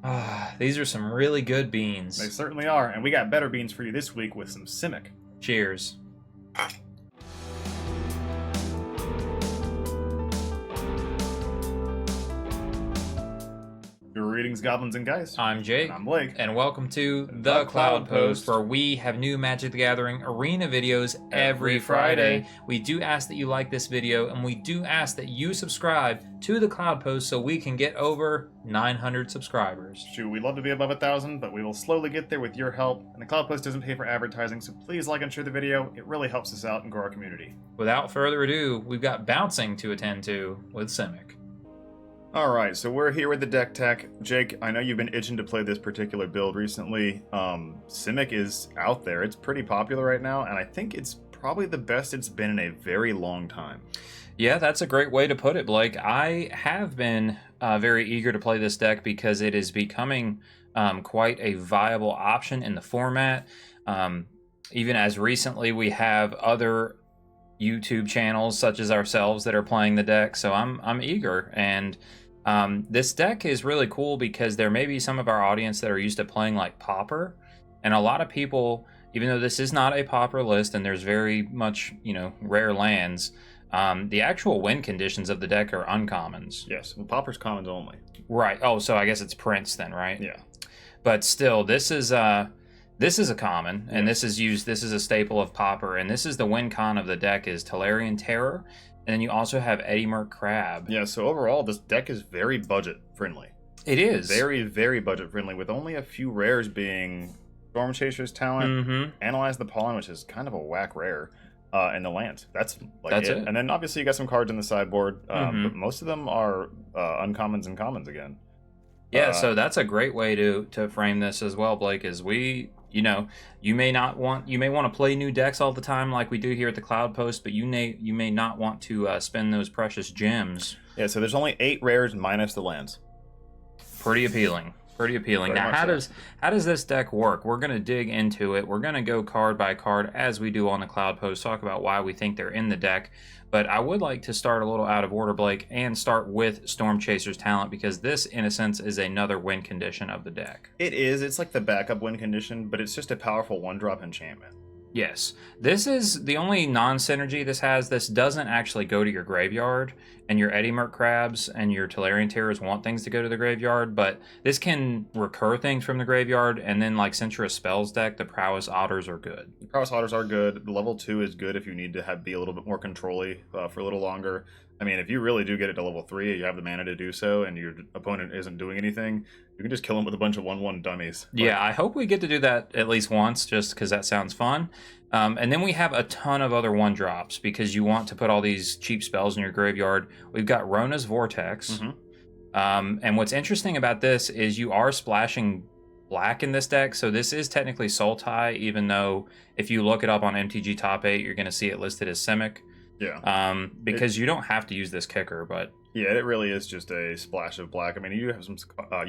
Ah, these are some really good They beans. certainly are, and we got better beans for you this week with some Simic. Cheers. Greetings, goblins and guys. I'm Jake. And I'm Blake. And welcome to The The Cloudpost, Cloudpost, where we have new Magic the Gathering arena videos every Every Friday. Friday. We do ask that you like this video, and we do ask that you subscribe to The Cloudpost so we can get over 900 subscribers. Shoot, we'd love to be above 1,000, but we will slowly get there with your help. And the Cloudpost doesn't pay for advertising, so please like and share the video. It really helps us out and grow our community. Without further ado, we've got bouncing to attend to with Simic. Alright, so we're here with the deck tech. Jake, I know you've been itching to play this particular build recently. Simic is out there. It's pretty popular right now, and I think it's probably the best it's been in a very long time. Yeah, that's a great way to put it, Blake. I have been very eager to play this deck because it is becoming quite a viable option in the format. Even as recently, we have other YouTube channels such as ourselves that are playing the deck, so I'm eager. And this deck is really cool because there may be some of our audience that are used to playing like Pauper, and a lot of people, even though this is not a Pauper list and there's very much, rare lands, the actual win conditions of the deck are uncommons. Yes, well, Pauper's commons only. Right. Oh, so I guess it's Prince then, right? Yeah. But still, this is a common, and Yes. this is a staple of Pauper, and this is the win con of the deck is Tolarian Terror, and then you also have Eddie Merc Crab. Yeah, so overall, this deck is very budget friendly. It is. Very, very budget friendly, with only a few rares being Storm Chaser's Talent, Mm-hmm. Analyze the Pollen, which is kind of a whack rare, and the lands. That's it. And then obviously you got some cards in the sideboard, Mhm. but most of them are uncommons and commons again. Yeah, so that's a great way to frame this as well, Blake, is you may want to play new decks all the time like we do here at the Cloudpost, but you may not want to spend those precious gems. Yeah, so there's only 8 rares minus the lands. Pretty appealing. Very Now, much how does this deck work? We're going to dig into it. We're going to go card by card as we do on the Cloudpost, talk about why we think they're in the deck. But I would like to start a little out of order, Blake, and start with Storm Chaser's Talent, because this, in a sense, is another win condition of the deck. It is. It's like the backup win condition, but it's just a powerful 1-drop enchantment. Yes. This is the only non-synergy this has. This doesn't actually go to your graveyard, and your Eddie Merc Crabs and your Tolarian Terrors want things to go to the graveyard, but this can recur things from the graveyard, and then, like, since you're a spells deck, the Prowess Otters are good. The Prowess Otters are good. Level 2 is good if you need to be a little bit more control-y for a little longer. I mean, if you really do get it to level 3, you have the mana to do so, and your opponent isn't doing anything, you can just kill them with a bunch of 1/1 dummies. Yeah, I hope we get to do that at least once, just because that sounds fun. And then we have a ton of other 1-drops, because you want to put all these cheap spells in your graveyard. We've got Rona's Vortex. Mhm. And what's interesting about this is you are splashing black in this deck, so this is technically Sultai, even though if you look it up on MTG Top 8, you're going to see it listed as Simic. Yeah. Because you don't have to use this kicker, but Yeah, it really is just a splash of black. I mean, you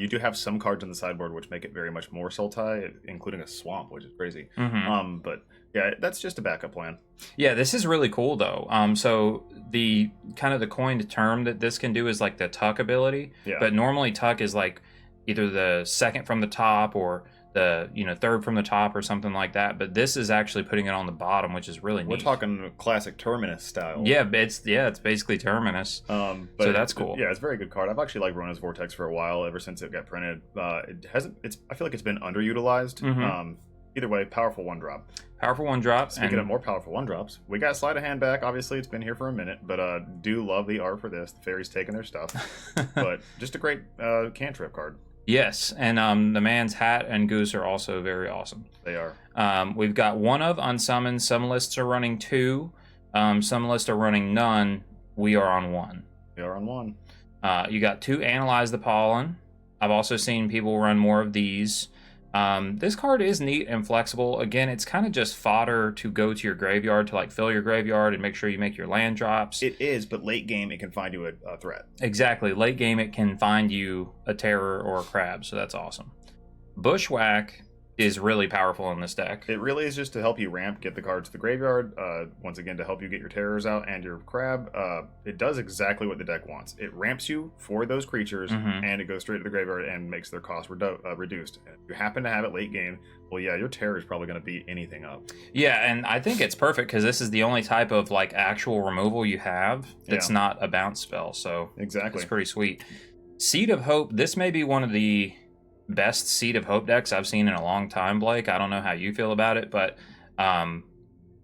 do have some cards in the sideboard which make it very much more Sultai, including a swamp, which is crazy. But yeah, that's just a backup plan. Yeah, this is really cool though. So the kind of the coined term that this can do is like the tuck ability. Yeah. But normally tuck is like either the second from the top or the third from the top or something like that. But this is actually putting it on the bottom, which is really neat. We're talking classic Terminus style. Yeah, it's basically Terminus. But so that's cool. Yeah, it's a very good card. I've actually liked Rona's Vortex for a while, ever since it got printed. I feel like it's been underutilized. Either way, powerful 1-drop. Powerful 1-drop. Speaking of more powerful 1-drops, we got Sleight of Hand back. Obviously, it's been here for a minute, but do love the art for this. The fairies taking their stuff. But just a great cantrip card. Yes, and the man's hat and goose are also very awesome. They are. We've got one of unsummoned. Some lists are running 2. Some lists are running none. We are on 1. We are on 1. You got 2 Analyze the Pollen. I've also seen people run more of these. This card is neat and flexible. Again, it's kind of just fodder to go to your graveyard to like fill your graveyard and make sure you make your land drops. It is, but late game it can find you a threat. Exactly. Late game it can find you a terror or a crab, so that's awesome. Bushwhack is really powerful in this deck. It really is just to help you ramp, get the card to the graveyard, once again to help you get your terrors out and your crab. It does exactly what the deck wants. It ramps you for those creatures, and it goes straight to the graveyard and makes their cost reduced. And if you happen to have it late game, well, yeah, your terror is probably going to beat anything up. Yeah, and I think it's perfect because this is the only type of like actual removal you have that's not a bounce spell. So exactly, it's pretty sweet. Seed of Hope. This may be one of the best Seed of Hope decks I've seen in a long time, Blake. I don't know how you feel about it, but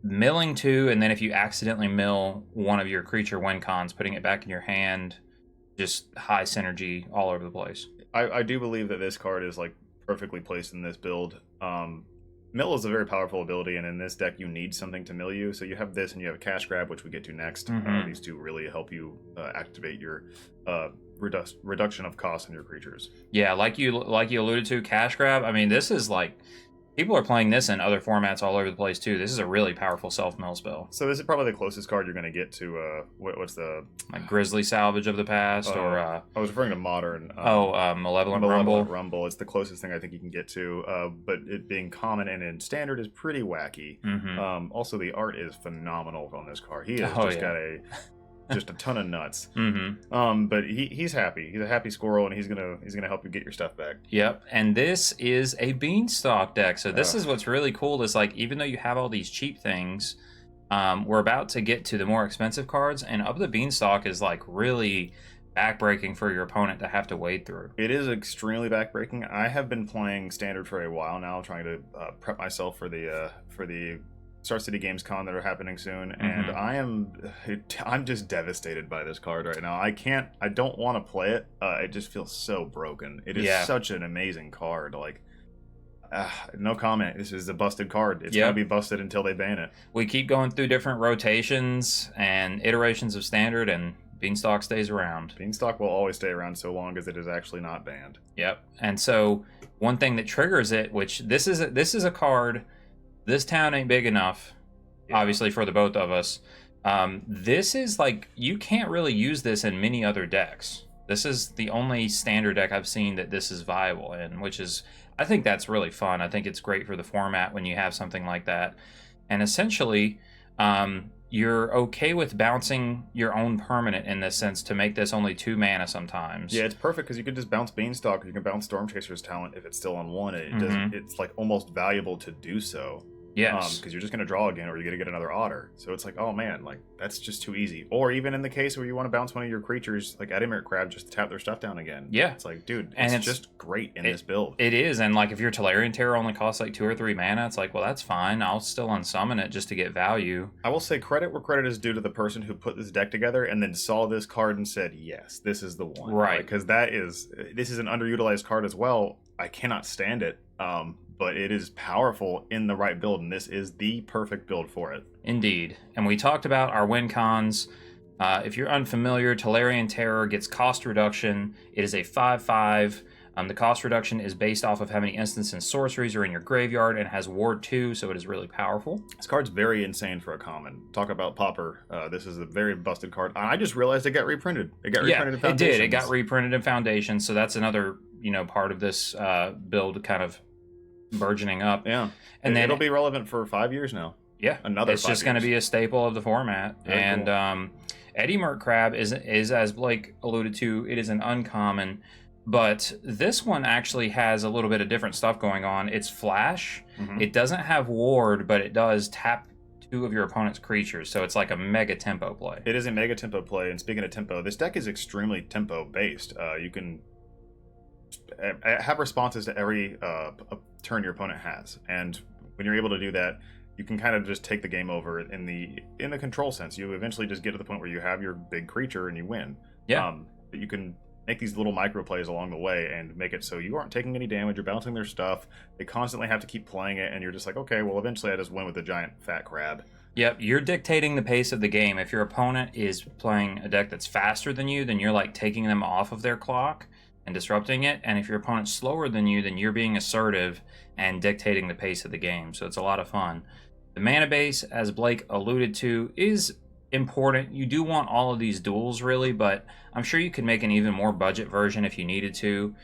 milling 2, and then if you accidentally mill one of your creature win cons, putting it back in your hand, just high synergy all over the place. I do believe that this card is like perfectly placed in this build. Mill is a very powerful ability, and in this deck you need something to mill you. So you have this and you have a cash grab, which we get to next. These two really help you activate your reduction of cost on your creatures. Yeah, like you alluded to, cash grab. I mean, this is like, people are playing this in other formats all over the place too. This is a really powerful self-mill spell. So this is probably the closest card you're going to get to what's the like Grizzly Salvage of the past, or I was referring to Modern. Malevolent Rumble. Rumble. It's the closest thing I think you can get to, but it being common and in Standard is pretty wacky. Also, the art is phenomenal on this card. He has got just a ton of nuts. But he's happy. He's a happy squirrel, and he's gonna help you get your stuff back. Yep. And this is a Beanstalk deck. So this is what's really cool. Is like, even though you have all these cheap things, we're about to get to the more expensive cards, and Of the Beanstalk is like really backbreaking for your opponent to have to wade through. It is extremely backbreaking. I have been playing Standard for a while now, trying to prep myself for the Star City Games Con that are happening soon, and I'm just devastated by this card right now. I don't want to play it. It just feels so broken. It is such an amazing card. Like, no comment. This is a busted card. It's gonna be busted until they ban it. We keep going through different rotations and iterations of Standard, and Beanstalk stays around. Beanstalk will always stay around so long as it is actually not banned. Yep. And so one thing that triggers it, which this is a card. This town ain't big enough, obviously, for the both of us. This is like, you can't really use this in many other decks. This is the only Standard deck I've seen that this is viable in, which is, I think that's really fun. I think it's great for the format when you have something like that. And essentially, you're okay with bouncing your own permanent in this sense to make this only 2 mana sometimes. Yeah, it's perfect because you can just bounce Beanstalk, or you can bounce Stormchaser's Talent if it's still on 1. It doesn't. It's like almost valuable to do so. Yes. Because you're just going to draw again, or you're going to get another Otter. So it's like, oh man, like that's just too easy. Or even in the case where you want to bounce one of your creatures, like Edimert Crab, just tap their stuff down again. Yeah. It's like, dude, it's just great in this build. It is, and like if your Tolarian Terror only costs like 2 or 3 mana, it's like, well, that's fine. I'll still unsummon it just to get value. I will say credit where credit is due to the person who put this deck together and then saw this card and said, yes, this is the one. Right. Because this is an underutilized card as well. I cannot stand it. But it is powerful in the right build, and this is the perfect build for it. Indeed. And we talked about our win cons. If you're unfamiliar, Tolarian Terror gets cost reduction. It is a 5/5. The cost reduction is based off of how many instants and sorceries are in your graveyard, and has Ward 2, so it is really powerful. This card's very insane for a common. Talk about Popper. This is a very busted card. I just realized it got reprinted. It got reprinted in Foundations. It did. It got reprinted in Foundations, so that's another part of this build kind of burgeoning up. Yeah. And then it'll be relevant for 5 years now. Yeah. It's just going to be a staple of the format. Very and cool. Edimert Crab is, as Blake alluded to, it is an uncommon, but this one actually has a little bit of different stuff going on. It's flash. It doesn't have ward, but it does tap 2 of your opponent's creatures, so it's like a mega tempo play. It is a mega tempo play, and speaking of tempo, this deck is extremely tempo based. You can have responses to every turn your opponent has, and when you're able to do that, you can kind of just take the game over in the control sense. You eventually just get to the point where you have your big creature and you win. But you can make these little micro plays along the way and make it so you aren't taking any damage. You're bouncing their stuff. They constantly have to keep playing it, and you're just like, okay, well, eventually I just win with a giant fat crab. Yep, you're dictating the pace of the game. If your opponent is playing a deck that's faster than you, then you're like taking them off of their clock and disrupting it. And if your opponent's slower than you, then you're being assertive and dictating the pace of the game. So it's a lot of fun. The mana base, as Blake alluded to, is important. You do want all of these duels, really, but I'm sure you could make an even more budget version if you needed to.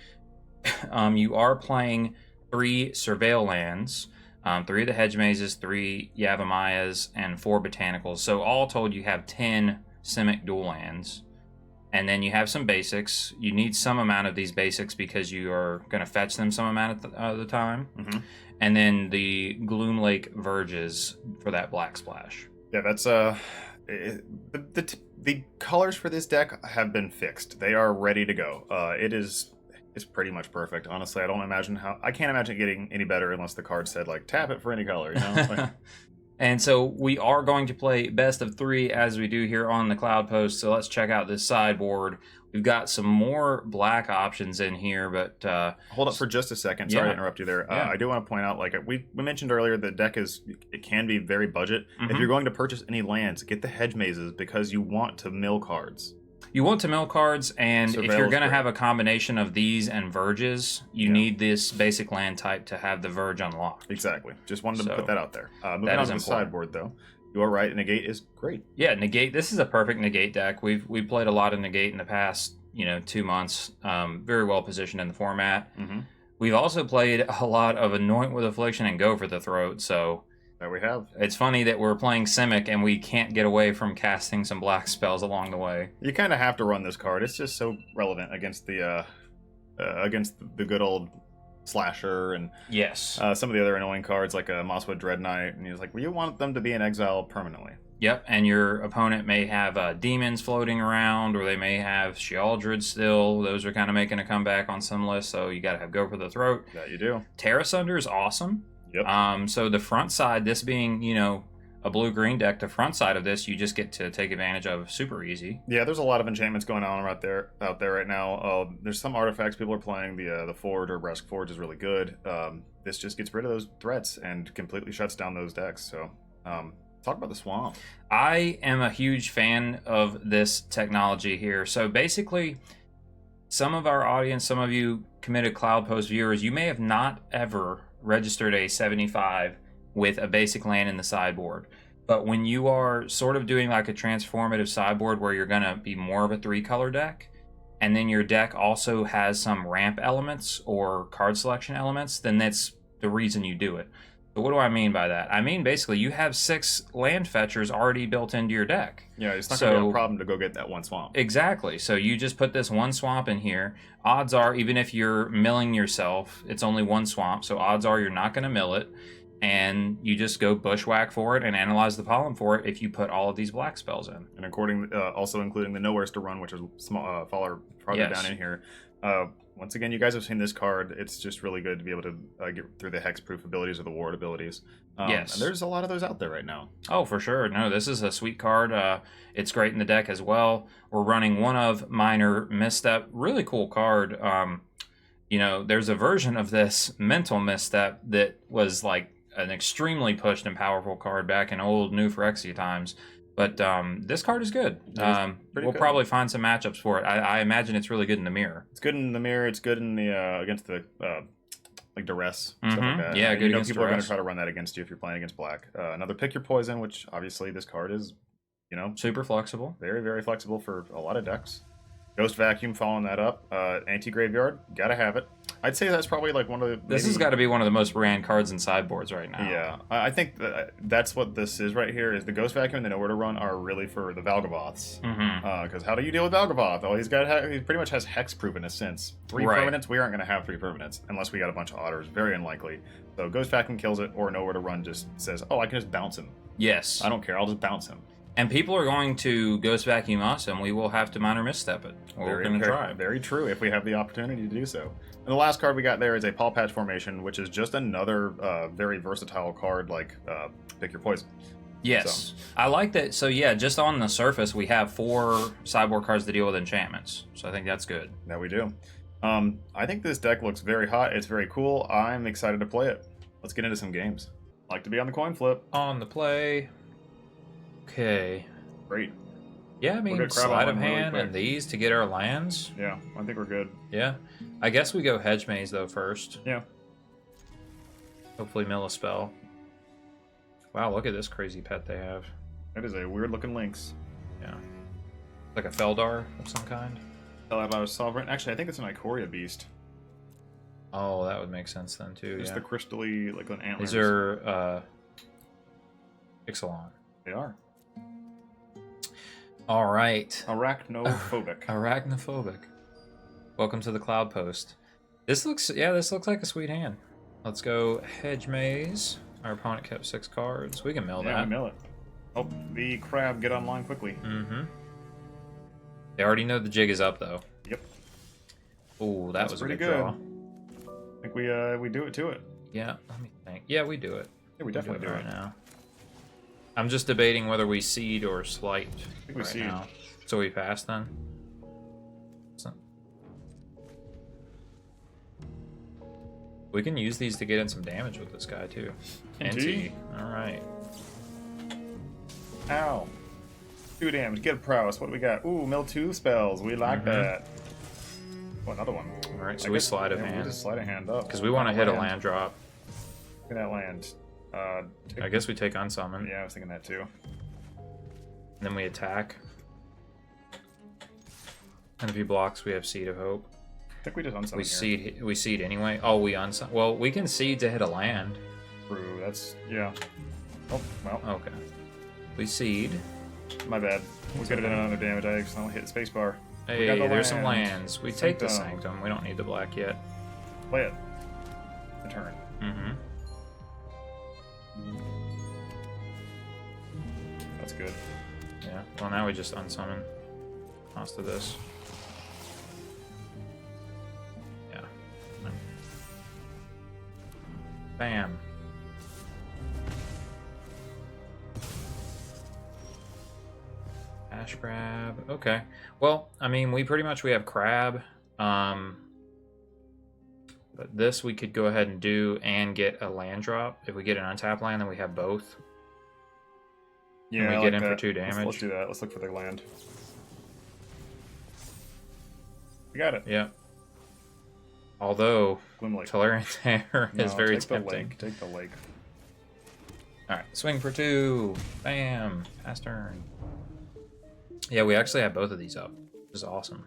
You are playing 3 Surveil lands, 3 of the Hedge Mazes, 3 Yavamayas, and 4 Botanicals. So all told, you have 10 Simic dual lands. And then you have some basics. You need some amount of these basics because you are going to fetch them some amount of the time. Mm-hmm. And then the Gloom Lake Verges for that black splash. Yeah, that's the colors for this deck have been fixed. They are ready to go. It's pretty much perfect. Honestly, I can't imagine getting any better unless the card said like tap it for any color. You know. Like, and so we are going to play best of 3 as we do here on the Cloudpost. So let's check out this sideboard. We've got some more black options in here, but hold up for just a second. Sorry to interrupt you there. Yeah. I do want to point out, like we mentioned earlier, the deck it can be very budget. Mm-hmm. If you're going to purchase any lands, get the Hedge Mazes because you want to mill cards. You want to mill cards, and if you're going to have a combination of these and Verges, you need this basic land type to have the Verge unlocked. Exactly. Just wanted to put that out there. Moving on to the sideboard, though. You are right. Negate is great. Yeah, Negate. This is a perfect Negate deck. We've played a lot of Negate in the past, 2 months. Very well positioned in the format. Mm-hmm. We've also played a lot of Anoint with Affliction and Go for the Throat, so... There we have. It's funny that we're playing Simic and we can't get away from casting some black spells along the way. You kind of have to run this card. It's just so relevant against the good old Slasher and some of the other annoying cards like Mosswood Dread Knight. And he's like, well, you want them to be in exile permanently. Yep, and your opponent may have demons floating around, or they may have Shealdred still. Those are kind of making a comeback on some lists, so you got to have Go for the Throat. Yeah, you do. Terra Sunder is awesome. Yep. So the front side, this being, a blue-green deck, the front side of this, you just get to take advantage of super easy. Yeah, there's a lot of enchantments going on out there right now. There's some artifacts people are playing. The Forge or Bresk Forge is really good. This just gets rid of those threats and completely shuts down those decks. So, talk about the Swamp. I am a huge fan of this technology here. So basically, some of our audience, some of you committed Cloudpost viewers, you may have not ever registered a 75 with a basic land in the sideboard. But when you are sort of doing like a transformative sideboard where you're going to be more of a 3-color deck, and then your deck also has some ramp elements or card selection elements, then that's the reason you do it. So what do I mean by that? I mean, basically, you have 6 land fetchers already built into your deck. Yeah, it's not going to be a problem to go get that one swamp. Exactly. So you just put this one swamp in here. Odds are, even if you're milling yourself, it's only one swamp. So odds are you're not going to mill it. And you just go bushwhack for it and analyze the pollen for it if you put all of these black spells in. And also including the Nowheres to Run, which is farther down in here. Once again, you guys have seen this card. It's just really good to be able to get through the hexproof abilities or the ward abilities. Yes. And there's a lot of those out there right now. Oh, for sure. No, this is a sweet card. It's great in the deck as well. We're running one of Minor Misstep. Really cool card. There's a version of this Mental Misstep that was like an extremely pushed and powerful card back in old New Phyrexia times. But this card is good. We'll probably find some matchups for it. I imagine it's really good in the mirror. It's good in the mirror. It's good in the against the like duress stuff like that. Yeah, good against people duress. are going to try to run that against you if you're playing against black. Another Pick Your Poison, which obviously this card is, super flexible. Very, very flexible for a lot of decks. Ghost Vacuum following that up. Anti-Graveyard, gotta have it. I'd say that's probably like one of the... This has got to be one of the most ran cards in sideboards right now. Yeah, I think that's what this is right here, is the Ghost Vacuum and the Nowhere to Run are really for the Valgaboths. Because how do you deal with Valgaboth? Oh, he pretty much has hexproof in a sense. 3 permanents, we aren't going to have 3 permanents unless we got a bunch of otters. Very unlikely. So Ghost Vacuum kills it, or Nowhere to Run just says, oh, I can just bounce him. Yes. I don't care, I'll just bounce him. And people are going to Ghost Vacuum us, and we will have to Minor Misstep it. We're going to try. Very true, if we have the opportunity to do so. And the last card we got there is a Paw Patch Formation, which is just another very versatile card like Pick Your Poison. Yes. So. I like that. So, yeah, just on the surface, we have 4 sideboard cards to deal with enchantments. So I think that's good. That we do. I think this deck looks very hot. It's very cool. I'm excited to play it. Let's get into some games. Like to be on the coin flip. On the play. Okay. Great. Yeah, I mean, sleight of hand and these to get our lands. Yeah, I think we're good. Yeah. I guess we go Hedge Maze, though, first. Yeah. Hopefully mill a spell. Wow, look at this crazy pet they have. That is a weird-looking Lynx. Yeah. Like a Feldar of some kind. Feldar Sovereign. Actually, I think it's an Ikoria Beast. Oh, that would make sense then too. Just yeah. the crystally, like an antler. These are Ixalan. They are. All right. Arachnophobic. Arachnophobic. Welcome to the Cloudpost. This looks like a sweet hand. Let's go Hedge Maze. Our opponent kept 6 cards. We can mill Yeah, that. we mill it. Oh, the crab get online quickly. Mm-hmm. They already know the jig is up though. Yep. Ooh, that was a pretty good good. draw. I think we do it to it. Yeah, let me think. Yeah, we do it. Yeah, we definitely do right it. now. I'm just debating whether we seed or slight think we right seed. now. So we pass then? We can use these to get in some damage with this guy too. NT. Alright. Ow. 2 damage. Get a prowess. What do we got? Ooh, mill 2 spells. We like that. Oh, another one. Alright, so we slide a We hand. just slide a hand up. Because we want to hit a land drop. Look at that land. I guess we take unsummon. Yeah, I was thinking that too. And then we attack. And if he blocks, we have Seed of Hope. I think we just unsummon We seed anyway. Oh, we unsummon. Well, we can seed to hit a land. True, that's... yeah. Oh, well. Okay. We seed. My bad. We could have done another damage. I accidentally hit spacebar. Hey, there's some lands. We take the Sanctum. We don't need the black yet. Play it. The turn. Mm-hmm. That's good. Yeah. Well, now we just unsummon. Toss to this. Yeah. Bam. Ash Crab. Okay. Well, I mean, we have Crab. But this we could go ahead and do and get a land drop. If we get an untapped land, then we have both. Yeah, and we get in for 2 damage. Let's do that. Let's look for the land. We got it. Yeah. Although Tolarian Terror is very tempting. Take the lake. Alright, swing for 2. Bam. Pass turn. Yeah, we actually have both of these up, which is awesome.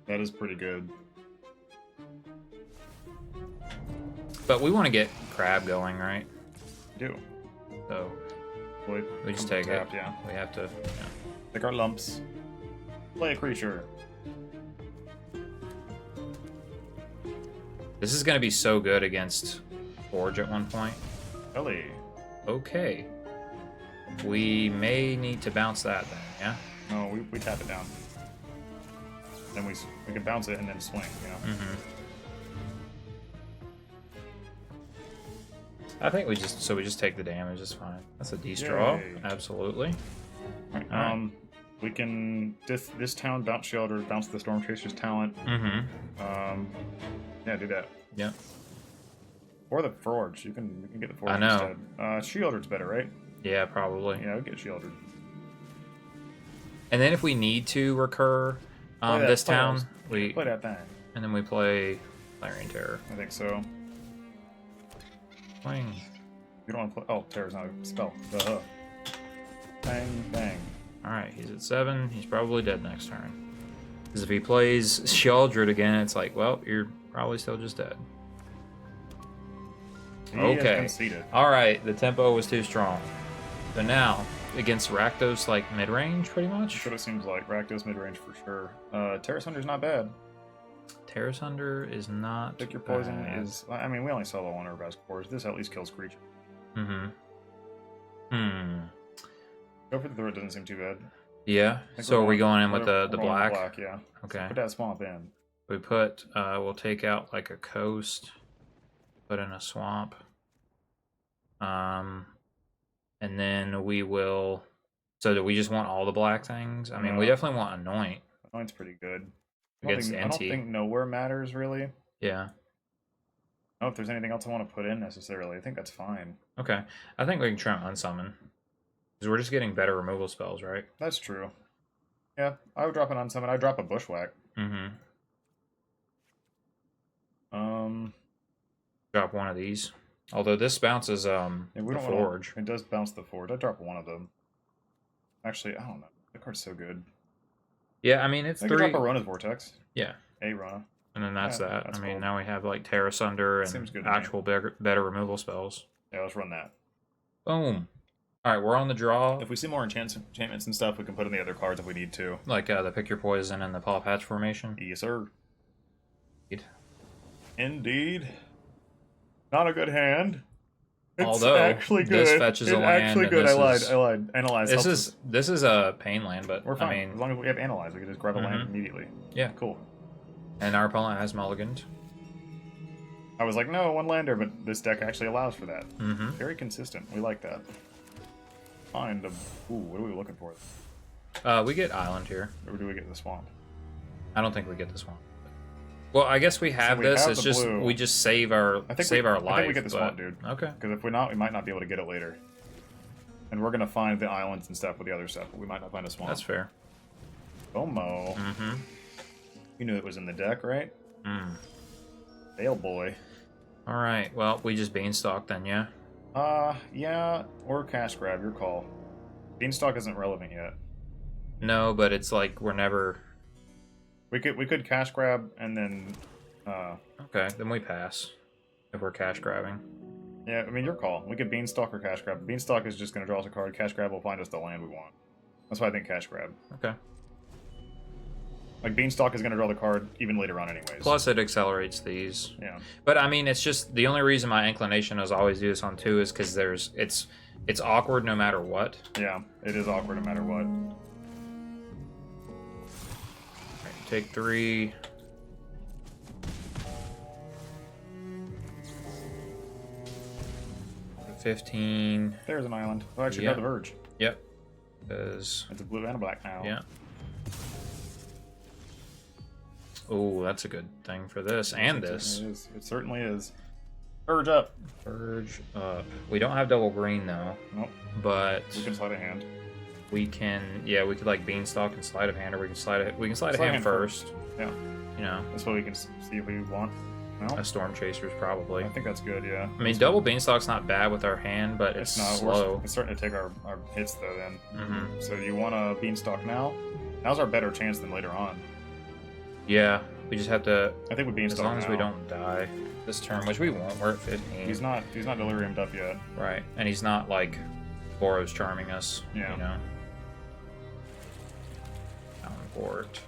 That is pretty good. But we want to get Crab going, right? We do. So Boy, we just take tapped, it. Yeah. We have to. Yeah. Take our lumps. Play a creature. This is going to be so good against Forge at one point. Ellie. Okay. We may need to bounce that then, yeah? No, we tap it down. Then we can bounce it and then swing, you know? Mm-hmm. I think we just take the damage, it's fine. That's a D-straw, absolutely. All right, we can this town bounce Shelter, bounce the Storm Chaser's talent. Mm-hmm. Yeah, do that. Yeah. Or the Forge. You can get the Forge I know. instead. Shieldred's better, right? Yeah, probably. Yeah, we'll get Shieldred. And then if we need to recur this town, we play that thing. And then we play Tolarian Terror. I think so. Swing. You don't want to play. Oh, Terror's not a spell. Bang, bang. Alright, he's at 7. He's probably dead next turn. Because if he plays Sheoldred again, it's like, well, you're probably still just dead. Okay. Alright, the tempo was too strong. So now, against Rakdos, like mid-range, pretty much? That's what it seems like. Rakdos mid-range for sure. Terrace Hunter's not bad. Terrace Hunter is not Pick your poison is... I mean, we only solo one Urbaz cores. This at least kills creature. Mm-hmm. Go for the throw, it doesn't seem too bad. Yeah, so are we going in with the black? Black, yeah. Okay. Put that swamp in. We put, we'll take out like a coast, put in a swamp. And then we will, so do we just want all the black things? I mean, we definitely want Anoint. Anoint's pretty good. Against I don't think Nowhere matters, really. Yeah. I don't know if there's anything else I want to put in necessarily. I think that's fine. Okay. I think we can try and unsummon. Because we're just getting better removal spells, right? That's true. Yeah, I would drop an unsummon. I'd drop a Bushwhack. Mm-hmm. Drop one of these. Although this bounces the Forge. It does bounce the Forge. I'd drop one of them. Actually, I don't know. The card's so good. Yeah, I mean, it's I 3. could drop a Rona's Vortex. Yeah. A Rona. And then that's Yeah, that. that's I mean, cool. now we have like Tear Asunder Seems and good to me. actual better removal spells. Yeah, let's run that. Boom. All right, we're on the draw. If we see more enchantments and stuff, we can put in the other cards if we need to. Like the Pick Your Poison and the Paw Patch formation. Yes, sir. Indeed. Indeed. Not a good hand. It's Although actually good. this fetches a it's land. actually good. I lied. Analyze. This is a pain land, but we're fine. I mean, as long as we have analyze, we can just grab a land immediately. Yeah, cool. And our opponent has mulliganed. I was like, no, one lander, but this deck actually allows for that. Mm-hmm. Very consistent. We like that. Find a. Ooh, what are we looking for? We get island here. Or do we get the swamp? I don't think we get this one. Well, I guess we have this. It's just blue. we just save our our life. I think we get the swamp, dude. Okay. Because if we're not, we might not be able to get it later. And we're gonna find the islands and stuff with the other stuff, but we might not find a swamp. That's fair. Bomo. Mm-hmm. You knew it was in the deck, right? Mm. Dale boy. All right. Well, we just Beanstalk then, yeah. Yeah, or cash grab, your call. Beanstalk isn't relevant yet. No, but it's like we're never. We could cash grab and then. Okay, then we pass. If we're cash grabbing. Yeah, I mean your call. We could Beanstalk or cash grab. Beanstalk is just gonna draw us a card. Cash grab will find us the land we want. That's why I think cash grab. Okay. Like Beanstalk is gonna draw the card even later on, anyways. Plus, it accelerates these. Yeah. But I mean, it's just the only reason my inclination is always do this on 2 is because it's awkward no matter what. Yeah, it is awkward no matter what. Right, take 3. $15. There's an island. Oh, actually, Yeah. got the Verge. Yep. Because It's a blue and a black now. yeah. Oh, that's a good thing for this and this. It certainly is. Verge up. Verge up. We don't have double green though. Nope. But We can slide a hand. we can. Yeah, we could like Beanstalk and slide of hand, or we can slide a. We can slide a hand first. Yeah. You know, That's what we can see if we want. No? a Storm Chaser's probably. I think that's good, yeah. I mean, double Beanstalk's not bad with our hand, but it's not. slow. It's starting to take our hits, though, then. Mm-hmm. So you want a Beanstalk now? Now's our better chance than later on. Yeah, we just have to. I think with As Beanstalk long as we now. don't die this turn, which we won't. We're at 15. He's not deliriumed up yet. Right, and he's not like Boros charming us. Yeah. You know. Downport.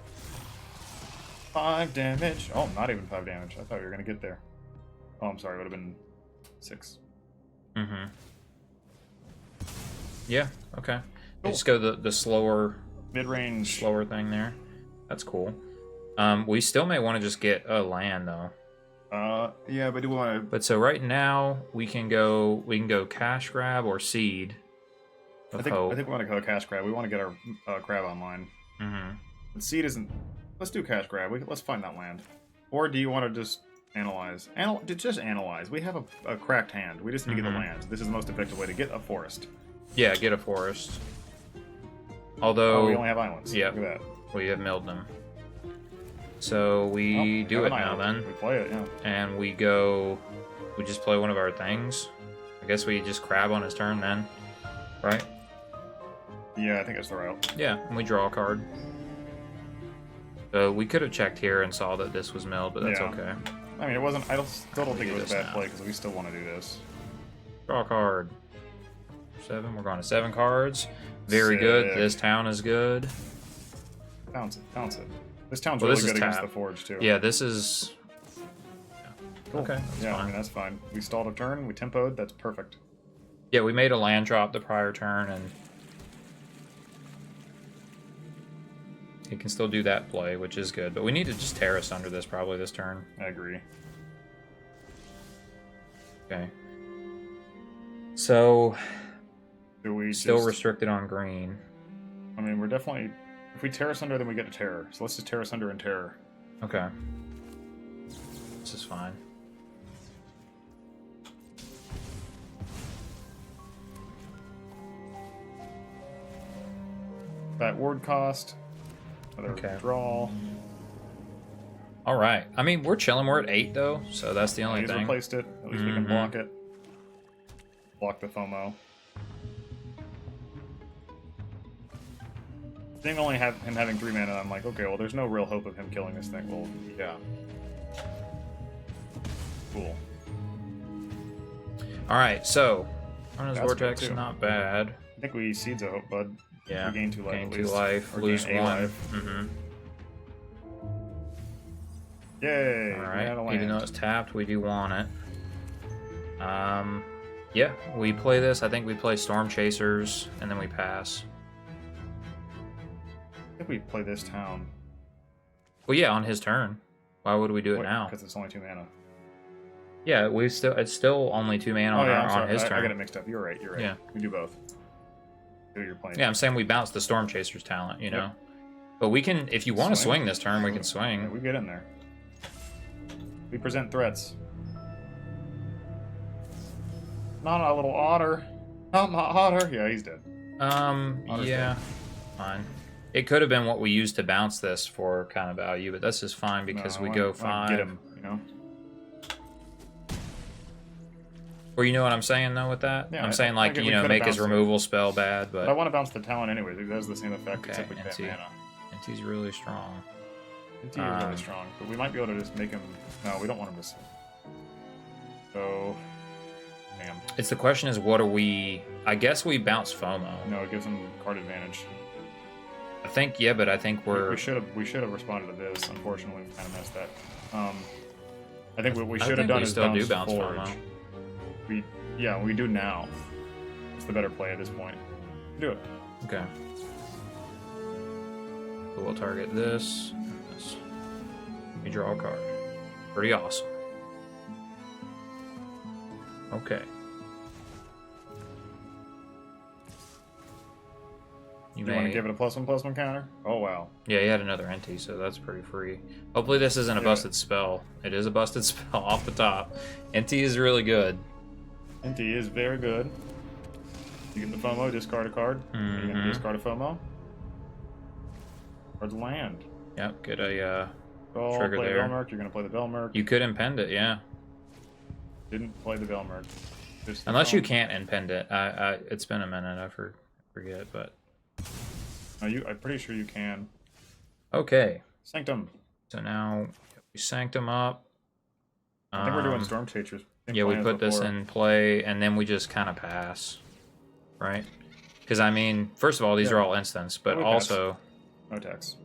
5 damage. Oh, not even 5 damage. I thought we were going to get there. Oh, I'm sorry. It would have been 6. Mm-hmm. Yeah, okay. Cool. Just go the slower Mid-range. thing there. That's cool. We still may want to just get a land though. Yeah, but do we want to... But so right now we can go cash grab or seed. I think we want to go cash grab. We want to get our crab online. Mm-hmm. The seed isn't... Let's do cash grab. Let's find that land. Or do you want to just analyze? Just analyze. We have a cracked hand. We just need to get the land. This is the most effective way to get a forest. Yeah, get a forest. Although... Oh, we only have islands. Yep. Look at that. We have milled them. So we do have it an now island. then. We play it, yeah. And we just play one of our things. I guess we just crab on his turn then. Right? Yeah, I think that's the route. Yeah, and we draw a card. So we could have checked here and saw that this was milled, but that's Yeah. okay. I mean, it wasn't... still don't think it was a this bad now. play, because we still want to do this. Draw a card. 7. We're going to 7 cards. Very good. Sick. This town is good. Bounce it. This town's Well, really this is good against tap. the Forge, too. Yeah, this is... Cool. Okay, that's Yeah, I fine. mean, that's fine. We stalled a turn, we tempoed, that's perfect. Yeah, we made a land drop the prior turn, and he can still do that play, which is good. But we need to just tear us under this probably this turn. I agree. Okay. So, Do we still just... restricted on green. I mean, we're definitely... If we tear asunder, then we get to terror. So let's just tear asunder and terror. Okay. This is fine. That ward cost. Another Okay. draw. All right. I mean, we're chilling. We're at 8 though, so that's the only He's thing. replaced it. At least we can Mhm. block it. Block the FOMO. Seeing only him having 3 mana, I'm like, okay, well, there's no real hope of him killing this thing. Well, yeah. Cool. All right, so Runner's That's good, Vortex, too. not bad. I think we seeds a hope, bud. Yeah. We gain 2 life Gain at 2 least. life, Or lose gain 1. a life. Mm-hmm. Yay! All We right. had a Even though land. it's tapped, we do want it. Yeah, we play this. I think we play Storm Chasers, and then we pass. I think we play this town. Well, yeah, on his turn. Why would we do it now? Because it's only 2 mana. Yeah, it's still only 2 mana on his turn. I got it mixed up. You're right. Yeah. We do both. Do what you're playing. Yeah, I'm saying we bounce the Storm Chasers talent, you know? But we can, if you want to swing this turn, we can swing. Yeah, we get in there. We present threats. Not a little otter. Not my otter. Yeah, he's dead. Yeah, dead. Fine. It could have been what we used to bounce this for kind of value, but that's just fine because we go 5. Get him, you know? Or you know what I'm saying, though, with that? Yeah, I'm saying, like, you know, make his removal spell bad, but... I want to bounce the talent anyways. It does the same effect, except we pay mana. NT's really strong. NT is really strong, but we might be able to just make him... No, we don't want him to... So... Damn. It's the question is, what are we... I guess we bounce FOMO. No, it gives him card advantage. I think, yeah, but I think we're... We should have responded to this. Unfortunately, we kind of messed that. I think what we should have done is bounce Forge. Yeah, we do now. It's the better play at this point. Do it. Okay. We'll target this. And this. We draw a card. Pretty awesome. Okay. You want to give it a +1/+1 counter? Oh, wow. Yeah, he had another NT, so that's pretty free. Hopefully this isn't a busted spell. It is a busted spell off the top. NT is really good. NT is very good. You get the FOMO, discard a card. You're going to discard a FOMO. Card's land. Yep, get a trigger play there. Belmerk. You're going to play the Belmerk. You could impend it, yeah. Didn't play the Belmerk. Unless you can't impend it. It's been a minute. I forget, but... No, I'm pretty sure you can. Okay. Sanctum. So now we Sanctum up. I think we're doing Storm Chasers. Yeah, we put this in play, and then we just kind of pass, right? Because, I mean, first of all, these are all instants, but also... No tax.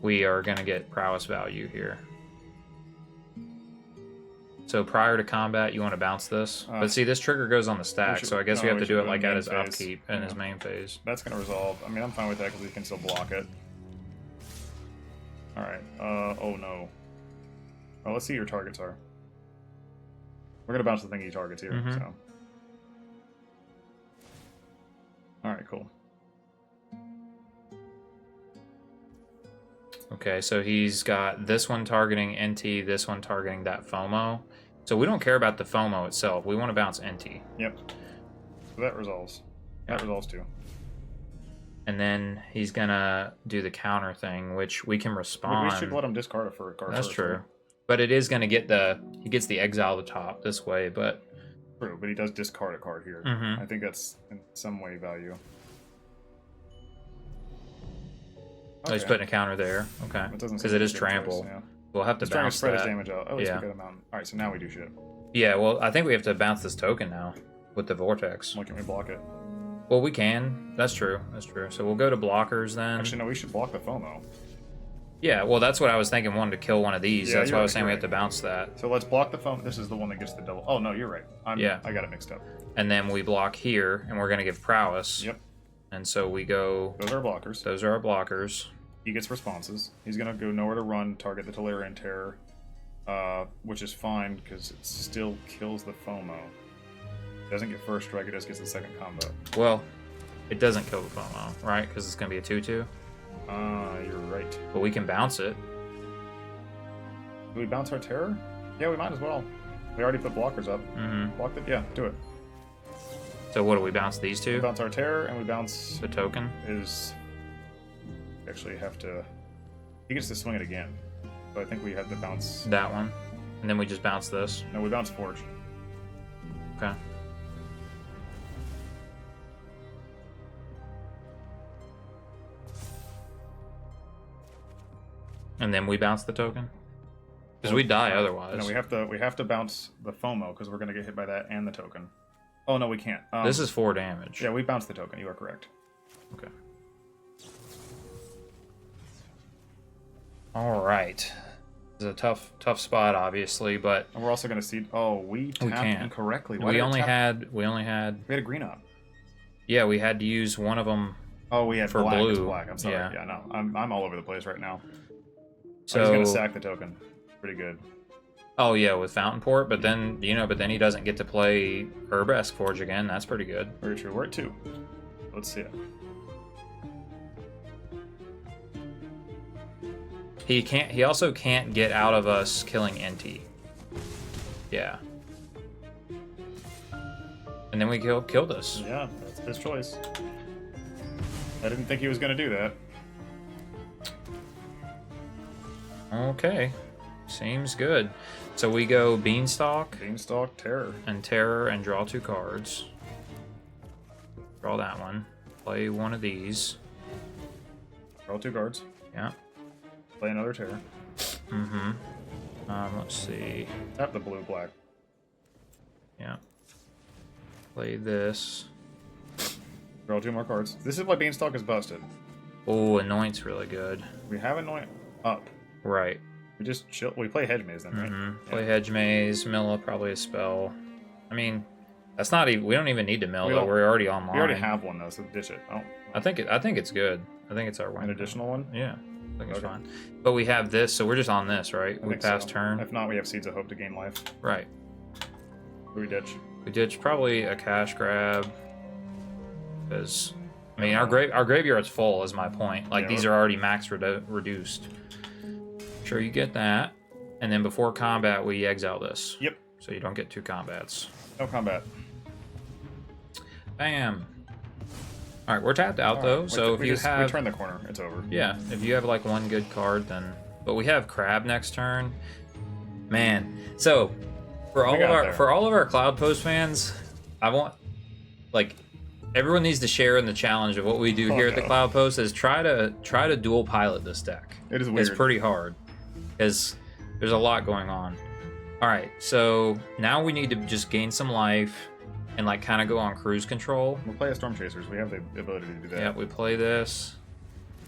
We are going to get prowess value here. So prior to combat, you want to bounce this. But see, this trigger goes on the stack, so I guess we have to do it like at his upkeep in his main phase. That's going to resolve. I mean, I'm fine with that because we can still block it. Alright, oh no. Oh, let's see what your targets are. We're going to bounce the thing he targets here, so. Alright, cool. Okay, so he's got this one targeting NT, this one targeting that FOMO. So we don't care about the FOMO itself. We want to bounce NT. Yep. So that resolves. That resolves too. And then he's gonna do the counter thing, which we can respond. We should let him discard it for a card. That's true. But it is gonna get he gets the exile to top this way, but... True, but he does discard a card here. I think that's in some way value. Oh, he's putting a counter there. Okay. Because it is trample. Yeah. We'll have to bounce trying to spread that. his damage out. Oh, yeah. Good amount. Alright, so now we do shit. Yeah, well, I think we have to bounce this token now with the Vortex. Why can't we block it? Well, we can. That's true. That's true. So we'll go to blockers then. Actually, no, we should block the FOMO. Yeah, well, that's what I was thinking. Wanted to kill one of these. Yeah, that's why I was saying we have to bounce that. So let's block the FOMO. This is the one that gets the double. Oh, no, you're right. I got it mixed up. And then we block here, and we're going to give prowess. Yep. And so we go... Those are our blockers. Those are our blockers. He gets responses. He's going to go nowhere to run, target the Tolarian Terror, which is fine because it still kills the FOMO. It doesn't get first strike, it just gets the second combo. Well, it doesn't kill the FOMO, right? Because it's going to be a 2/2. You're right. But we can bounce it. Do we bounce our Terror? Yeah, we might as well. We already put blockers up. Blocked it? Yeah, do it. So what do we bounce these two? We bounce our Terror and we bounce... The token? Actually have to... He gets to swing it again. So I think we have to bounce... That one. And then we just bounce this. No, we bounce Forge. Okay. And then we bounce the token? Because we die otherwise. No, we have to bounce the FOMO because we're gonna get hit by that and the token. Oh no, we can't. This is 4 damage. Yeah, we bounced the token. You are correct. Okay. All right. It's a tough spot, obviously, but and we're also gonna see. Oh, we tapped incorrectly. We only had We had a green up. Yeah, we had to use one of them. Oh, we had for black. blue. It's black. I'm sorry. Yeah. Yeah, no, I'm all over the place right now. So he's gonna sack the token. Pretty good. Oh yeah, with Fountain Port, but then he doesn't get to play Herbesk Forge again. That's pretty good. Very true. We're at 2. Let's see it. He also can't get out of us killing Inti. Yeah. And then we killed us. Yeah, that's his choice. I didn't think he was gonna do that. Okay. Seems good. So we go Beanstalk. Beanstalk, Terror. And Terror and draw 2 cards. Draw that one. Play one of these. Draw 2 cards. Yeah. Play another Terror. Mm-hmm. Let's see. Tap the blue, black. Yeah. Play this. Draw 2 more cards. This is why Beanstalk is busted. Oh, Anoint's really good. We have Anoint up. Right. We just chill. We play Hedge Maze then, right? Mm-hmm. Play Hedge Maze. Milla probably a spell. I mean, that's not even. We don't even need to mill though. We're already online. We already have one though, so ditch it. Oh. I think it's good. I think it's our win. An additional one? Yeah. I think it's fine. But we have this, so we're just on this, right? We pass turn. If not, we have Seeds of Hope to gain life. Right. We ditch. We ditch probably a cash grab. Because I mean, our graveyard's full. Is my point. Like these are already max reduced. Sure, you get that, and then before combat, we exile this. Yep. So you don't get 2 combats. No combat. Bam. All right, we're tapped out though. So if you have, we turn the corner, it's over. Yeah, if you have like 1 good card, then. But we have Crab next turn. Man, so for all of our Cloudpost fans, I want everyone needs to share in the challenge of what we do here at the Cloudpost is try to dual pilot this deck. It is weird. It's pretty hard because there's a lot going on. All right, so now we need to just gain some life and like kind of go on cruise control. We'll play a Storm Chasers. We have the ability to do that. Yeah, we play this.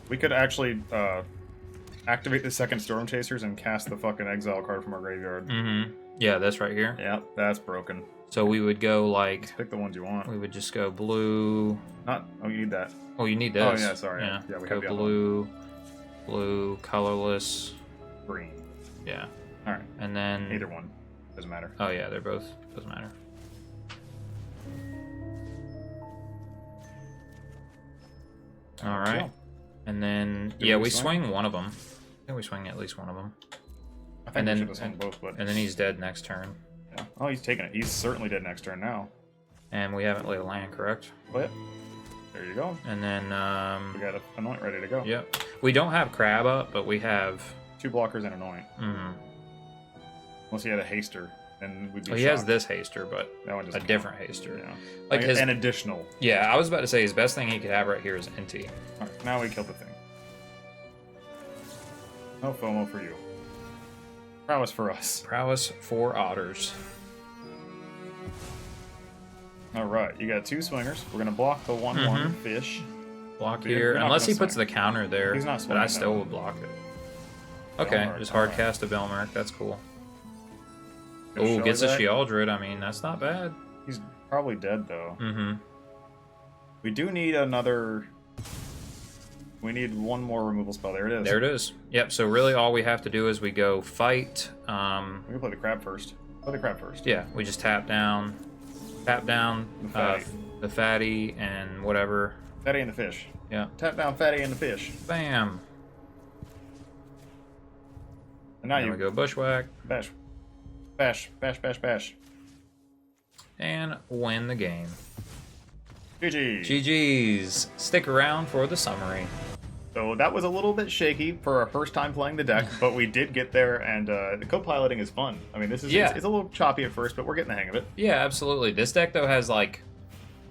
We could actually activate the second Storm Chasers and cast the fucking exile card from our graveyard. Mm-hmm. Yeah, that's right here. Yeah, that's broken. So we would go like... Just pick the ones you want. We would just go blue... Oh, you need that. Oh, you need this. Oh, yeah, sorry. Yeah, we go have blue, colorless. Green. Yeah. All right. And then... Either one. Doesn't matter. Oh, yeah, they're both... Doesn't matter. All right. And then... Yeah, we swing one of them. I think we swing at least one of them. I think we should have swung both, but... And then he's dead next turn. Yeah. Oh, he's taking it. He's certainly dead next turn now. And we haven't laid a land, correct? But there you go. And then we got Anoint ready to go. Yep. We don't have Crab up, but we have 2 blockers and Anoint. Mm-hmm. Unless he had a Haster, then we'd be he has this Haster, but that one a different Haster. Yeah. Like an additional. Yeah, I was about to say his best thing he could have right here is Inti. All right, now we killed the thing. No FOMO for you. Prowess for us. Prowess for otters. All right, you got 2 swingers. We're gonna block the 1/1 fish. Block here, unless he puts the counter there. He's not swinging. But I still would block it. Okay, just hard cast a Belmerk. That's cool. Oh, gets a Sheoldred. I mean, that's not bad. He's probably dead though. Mm-hmm. We do need another. We need 1 more removal spell. There it is. There it is. Yep. So really, all we have to do is we go fight. We can play the crab first. Play the crab first. Yeah, we just tap down the fatty and whatever. Fatty and the fish. Yeah. Tap down fatty and the fish. Bam. And now we go bushwhack. Bash. Bash. Bash. Bash. Bash. And win the game. GG. GG's. Stick around for the summary. So that was a little bit shaky for our first time playing the deck, but we did get there, and the co-piloting is fun. I mean, this is it's a little choppy at first, but we're getting the hang of it. Yeah, absolutely. This deck, though, has, like,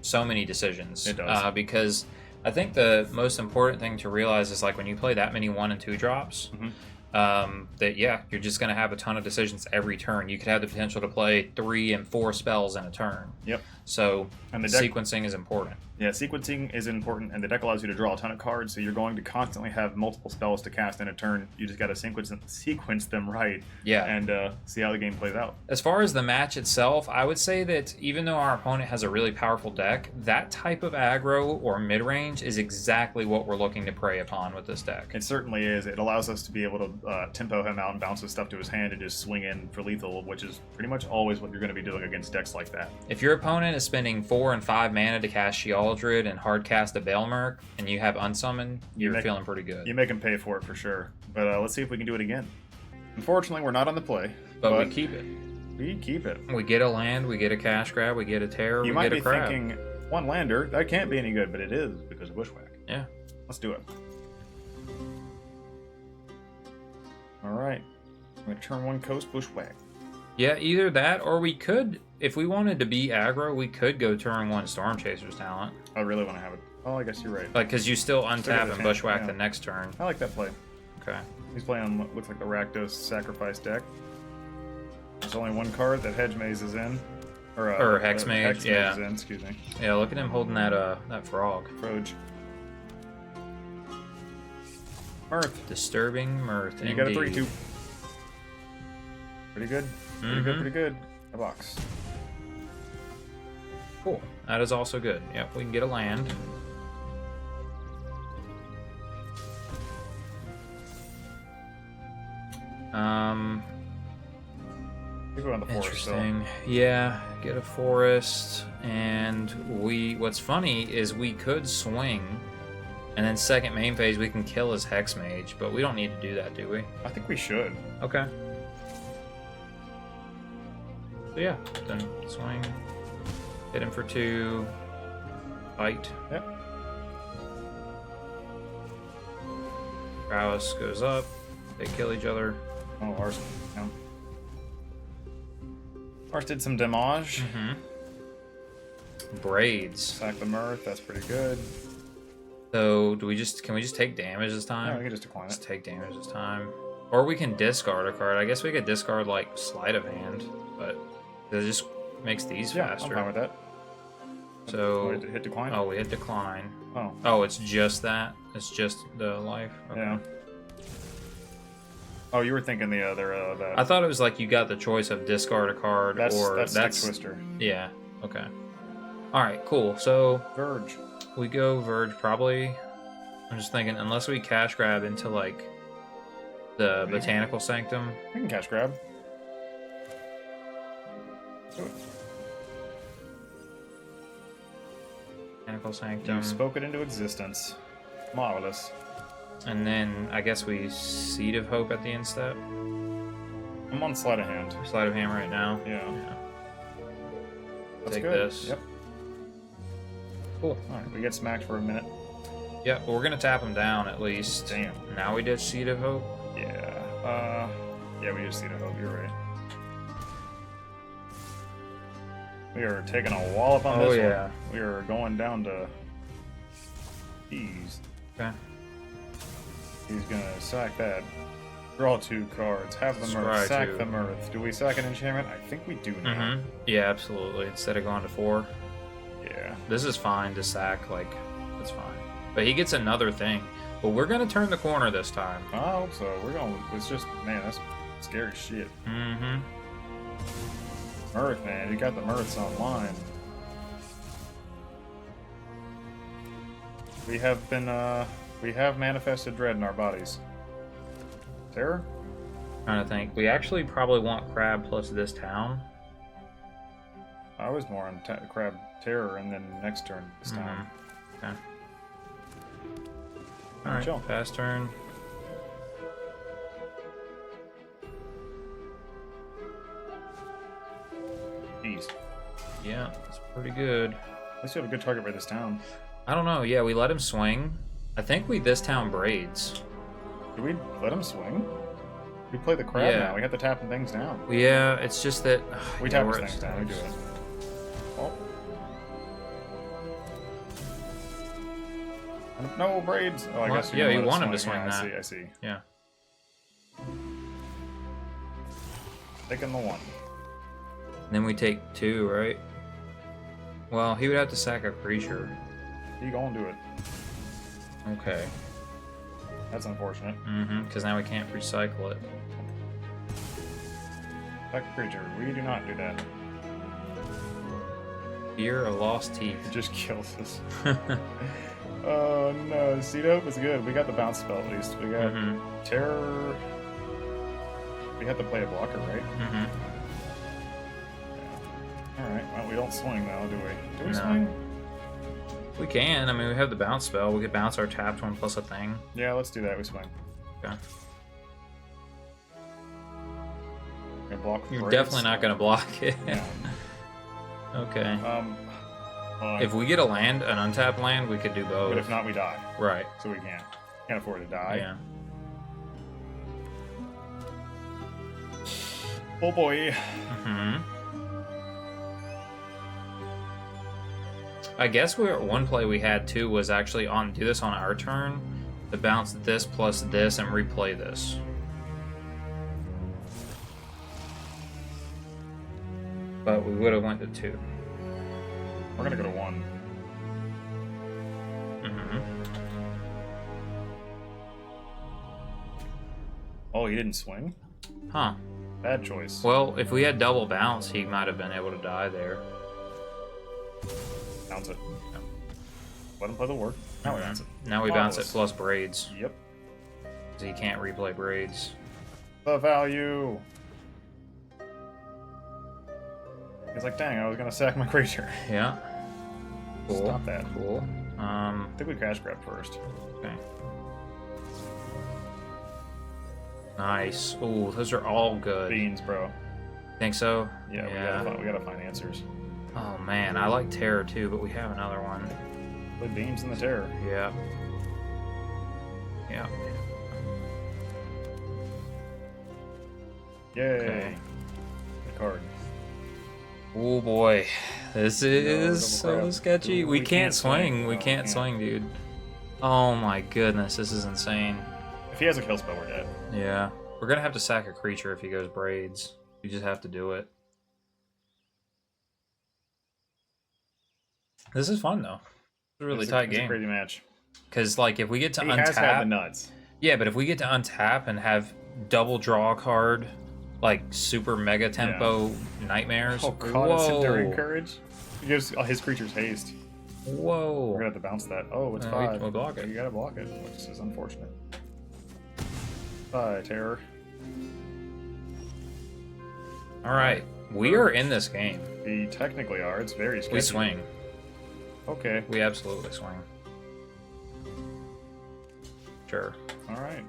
so many decisions. It does. Because I think the most important thing to realize is, like, when you play that many 1 and 2 drops, that yeah, you're just going to have a ton of decisions every turn. You could have the potential to play 3 and 4 spells in a turn. Yep. So And the sequencing is important. Yeah, sequencing is important, and the deck allows you to draw a ton of cards, so you're going to constantly have multiple spells to cast in a turn. You just got to sequence them right, Yeah, and see how the game plays out. As far as the match itself, I would say that even though our opponent has a really powerful deck, that type of aggro or mid-range is exactly what we're looking to prey upon with this deck. It certainly is. It allows us to be able to tempo him out and bounce his stuff to his hand and just swing in for lethal, which is pretty much always what you're going to be doing against decks like that. If your opponent is spending 4 and 5 mana to cast Sheoldred and hard cast a Baelmerk, and you have Unsummon, you're feeling pretty good. You make him pay for it for sure. But let's see if we can do it again. Unfortunately, we're not on the play. But we keep it. We keep it. We get a land, we get a cash grab, we get a terror, You we might get a be crab. thinking, one lander, that can't be any good, but it is because of Bushwhack. Yeah. Let's do it. Alright. I'm going to turn 1 coast Bushwhack. Yeah, either that, or we could, if we wanted to be aggro, we could go turn 1 Storm Chaser's talent. I really want to have it. Oh, I guess you're right. Like, because you still untap and Bushwhack yeah. the next turn. I like that play. Okay. He's playing on what looks like the Rakdos sacrifice deck. There's only 1 card that Hedge Maze is in. Or Hex Mage, Hex yeah. Mage is in, excuse me. Yeah, look at him holding that frog. Froge. Mirth. Disturbing Mirth, You got a 3-2. Pretty good. Pretty good, pretty good. A box. Cool. That is also good. Yep, we can get a land. We go on the forest. Interesting. Yeah, get a forest, and what's funny is we could swing, and then second main phase we can kill his Hex Mage, but we don't need to do that, do we? I think we should. Okay. So yeah, then swing, hit him for 2, fight. Yep. Prowess goes up, they kill each other. Oh, ours. No. Ours did some damage. Braids. Sack the Mirth, that's pretty good. So can we just take damage this time? No, we can just decline Just it. take damage this time. Or we can discard a card. I guess we could discard like Sleight of Hand, but it just makes these Yeah, faster. I'm fine with that. So we hit decline. Oh, we hit decline. Oh. Oh, it's just that. It's just the life. Okay. Yeah. Oh, you were thinking the other that. I thought it was like you got the choice of discard a card that's that's Stick Twister. Yeah. Okay. All right. Cool. So Verge. we go Verge probably. I'm just thinking unless we cash grab into like the Botanical Sanctum. We can cash grab. Do it. Botanical Sanctum. You spoke it into existence. Marvelous. And then I guess we Seed of Hope at the end step. I'm on Sleight of Hand. Sleight of Hand right now. Yeah. That's Take good. this. Yep. Cool. Alright, we get smacked for a minute. Yeah, but we're gonna tap him down at least. Damn. Now we did Seed of Hope. Yeah. Yeah, we just Seed of Hope, you're right. We are taking a wallop on this yeah. one. We are going down to Ease. Okay. He's gonna sack that. Draw 2 cards. Have the Scry Mirth. Sack 2. the Mirth. Do we sack an enchantment? I think we do now. Yeah, absolutely. Instead of going to 4. Yeah. This is fine to sack, like, that's fine. But he gets another thing. But we're gonna turn the corner this time. I hope so. We're going. It's just, man, that's scary shit. Mirth, man. You got the Mirths online. We have been, we have manifested dread in our bodies. Terror? Trying to think. We actually probably want Crab plus this town. I was more on Crab Terror and then next turn this time. Okay. Alright, Chill. fast turn. Ease. Yeah, it's pretty good. At least you have a good target by this town. I don't know. Yeah, we let him swing. I think we this town braids. Do we let him swing? We play the crab Yeah. now. We have to tap things down. Yeah, it's just that We yeah, tap we're his things at- down. We do it. Oh. No braids. Oh, I What? guess Yeah, you you want him to swing Yeah, that. I see. Yeah. Taking the 1. Then we take 2, right? Well, he would have to sack a creature. He gonna do it. Okay. That's unfortunate. Because now we can't recycle it. Sack a creature. We do not do that. Fear of lost teeth. It just kills us. Oh no, Cedo was good. We got the bounce spell at least. We got terror. We have to play a blocker, right? Yeah. Alright, well, we don't swing though, do we? Do we swing? We can. I mean, we have the bounce spell. We could bounce our tapped one plus a thing. Yeah, let's do that. We swing. Okay. Block You're definitely not going to block it. Yeah. Okay. If we get a land, an untapped land, we could do both. But if not, we die. Right. So we can't afford to die. Yeah. Oh boy. I guess one play we had too was actually do this on our turn, to bounce this plus this and replay this. But we would have went to 2. We're gonna go to 1. Oh, he didn't swing? Huh. Bad choice. Well, if we had double bounce, he might have been able to die there. Bounce it. Let him play the work. Now we bounce it. Now we bounce it plus braids. Yep. So he can't replay braids. The value. He's like, dang, I was gonna sack my creature. Yeah. Cool. Stop that. Cool. I think we cash grab first. Okay. Nice. Ooh, those are all good. Beans, bro. Think so? Yeah. We gotta find answers. Oh man, I like terror too, but we have another one. Play beans in the terror. Yeah. Yeah. Yay. Okay. The card. Oh boy, this is so crap. sketchy. We can't swing. We No, can't swing, dude. Oh my goodness, this is insane. If he has a kill spell, we're dead. Yeah, we're gonna have to sack a creature if he goes braids. You just have to do it. This is fun though. It's a really tight game. It's a crazy match. Because like if we get to He has had the untap, nuts. yeah, but if we get to untap and have double draw card, like super mega tempo nightmares. Oh god, it's enduring courage. He gives his creatures haste. Whoa. We're gonna have to bounce that. Oh, it's 5. We block it. You gotta block it, which is unfortunate. Bye, terror. All right, we are in this game. We technically are. It's very sketchy. We swing. Okay. We absolutely swing. Sure. All right.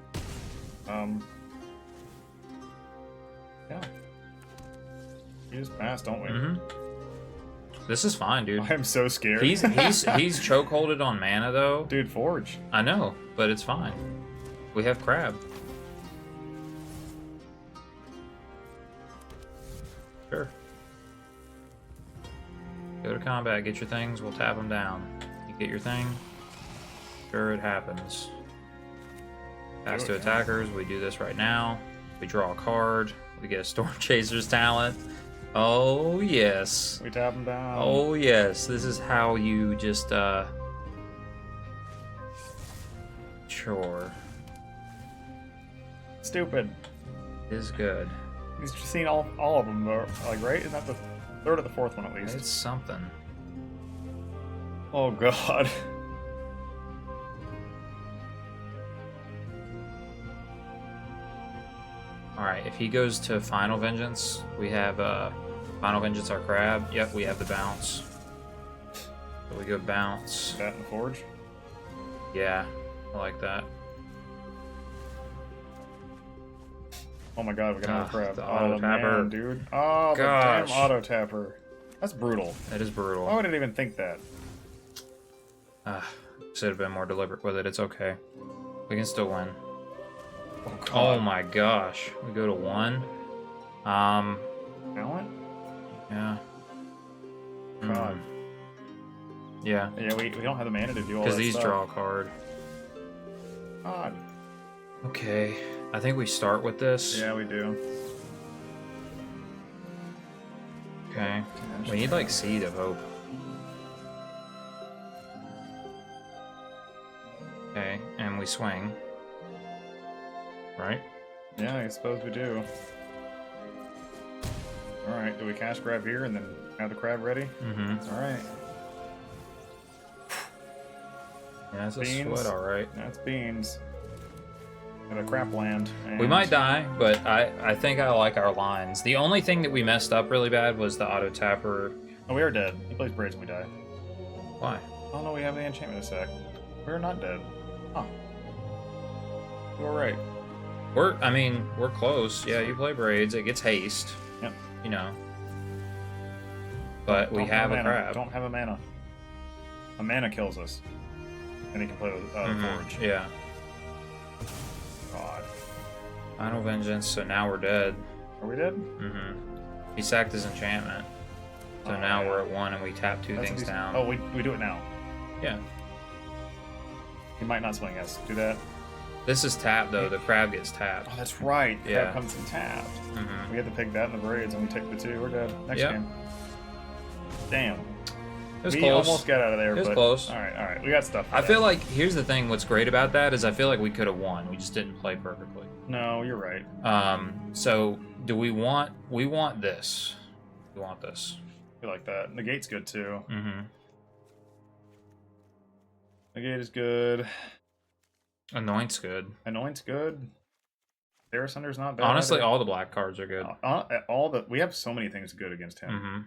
Yeah. We just pass, don't we? This is fine, dude. I am so scared. He's chokeholded on mana though. Dude, Forge. I know, but it's fine. We have crab. Sure. Go to combat, get your things, we'll tap them down. You get your thing. Sure, it happens. Pass to attackers, we do this right now. We draw a card, we get a Storm Chaser's talent. Oh, yes. We tap them down. Oh, yes. This is how you just, Sure. Stupid. Is good. He's just seen all of them, like, right? Isn't that the third or the fourth one at least? It's something. Oh, God. Alright, if he goes to Final Vengeance, we have Final Vengeance our crab. Yep, we have the bounce. So we go bounce. That in the Forge? Yeah, I like that. Oh my god, we got another crab. The auto tapper. Man, dude. Oh, the damn auto tapper. That's brutal. That is brutal. Why would I even think that? Should have been more deliberate with it. It's okay. We can still win. Oh, god. Oh my gosh. We go to 1. Talent? Yeah. God. Yeah. Yeah, we don't have the mana to do all that Because these stuff. draw a card. God. Okay. I think we start with this. Yeah, we do. Okay. We need like Seed of Hope. Okay, and we swing. Right? Yeah, I suppose we do. Alright, do we cash grab here and then have the crab ready? Mm-hmm. Alright. Yeah, it's a sweat, alright. That's beans. Got a crap land. And We might die, but I think I like our lines. The only thing that we messed up really bad was the auto tapper. Oh, we are dead. He plays braids and we die. Why? Oh no, we have the enchantment a sec. We're not dead. Huh. You're right. I mean, we're close. Yeah, you play braids. It gets haste. Yep. You know. But we have a crab. Don't have a mana. A mana kills us. And he can play with Forge. Yeah. God. Final Vengeance, so now we're dead. Are we dead? Mm-hmm. He sacked his enchantment. So now we're at 1 and we tap 2 things down. Oh, we do it now. Yeah. He might not swing us. Do that. This is tapped, though. The crab gets tapped. Oh, that's right. The Yeah. crab comes and tapped. Mm-hmm. We had to pick that and the braids, and we take the 2. We're dead. Next game. Damn. It was we close. almost got out of there. It was but close. All right. We got stuff. I feel like, here's the thing, what's great about that is I feel like we could have won. We just didn't play perfectly. No, you're right. So, do we want this. We want this. I feel like that. The gate's good, too. Mm-hmm. The gate is good. Anoint's good. Anoint's good. Terror Sunder's not bad. Honestly, all the black cards are good. We have so many things good against him. Mm-hmm.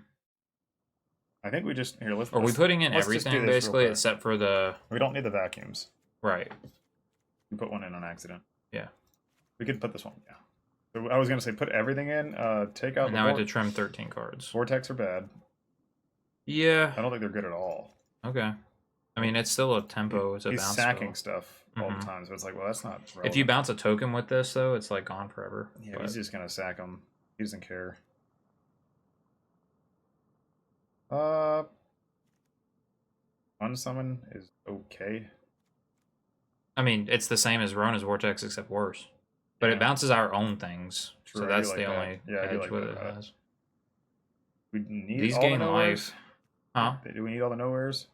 I think we just here. Are we putting in everything basically except for the? We don't need the vacuums. Right. We put one in on accident. Yeah. We could put this one. Yeah. So I was gonna say put everything in. Take out. And now I have to trim 13 cards. Vortex are bad. Yeah. I don't think they're good at all. Okay. I mean, it's still a tempo. It's a bounce. He's sacking stuff all the time, so it's like, well, that's not relevant. If you bounce a token with this, though, it's like gone forever. Yeah, but he's just gonna sack them. He doesn't care. Unsummon is okay. I mean, it's the same as Rona's Vortex, except worse. But it bounces our own things. True, so that's the only edge with it has. We need these all gain the life. Huh? Do we need all the nowheres?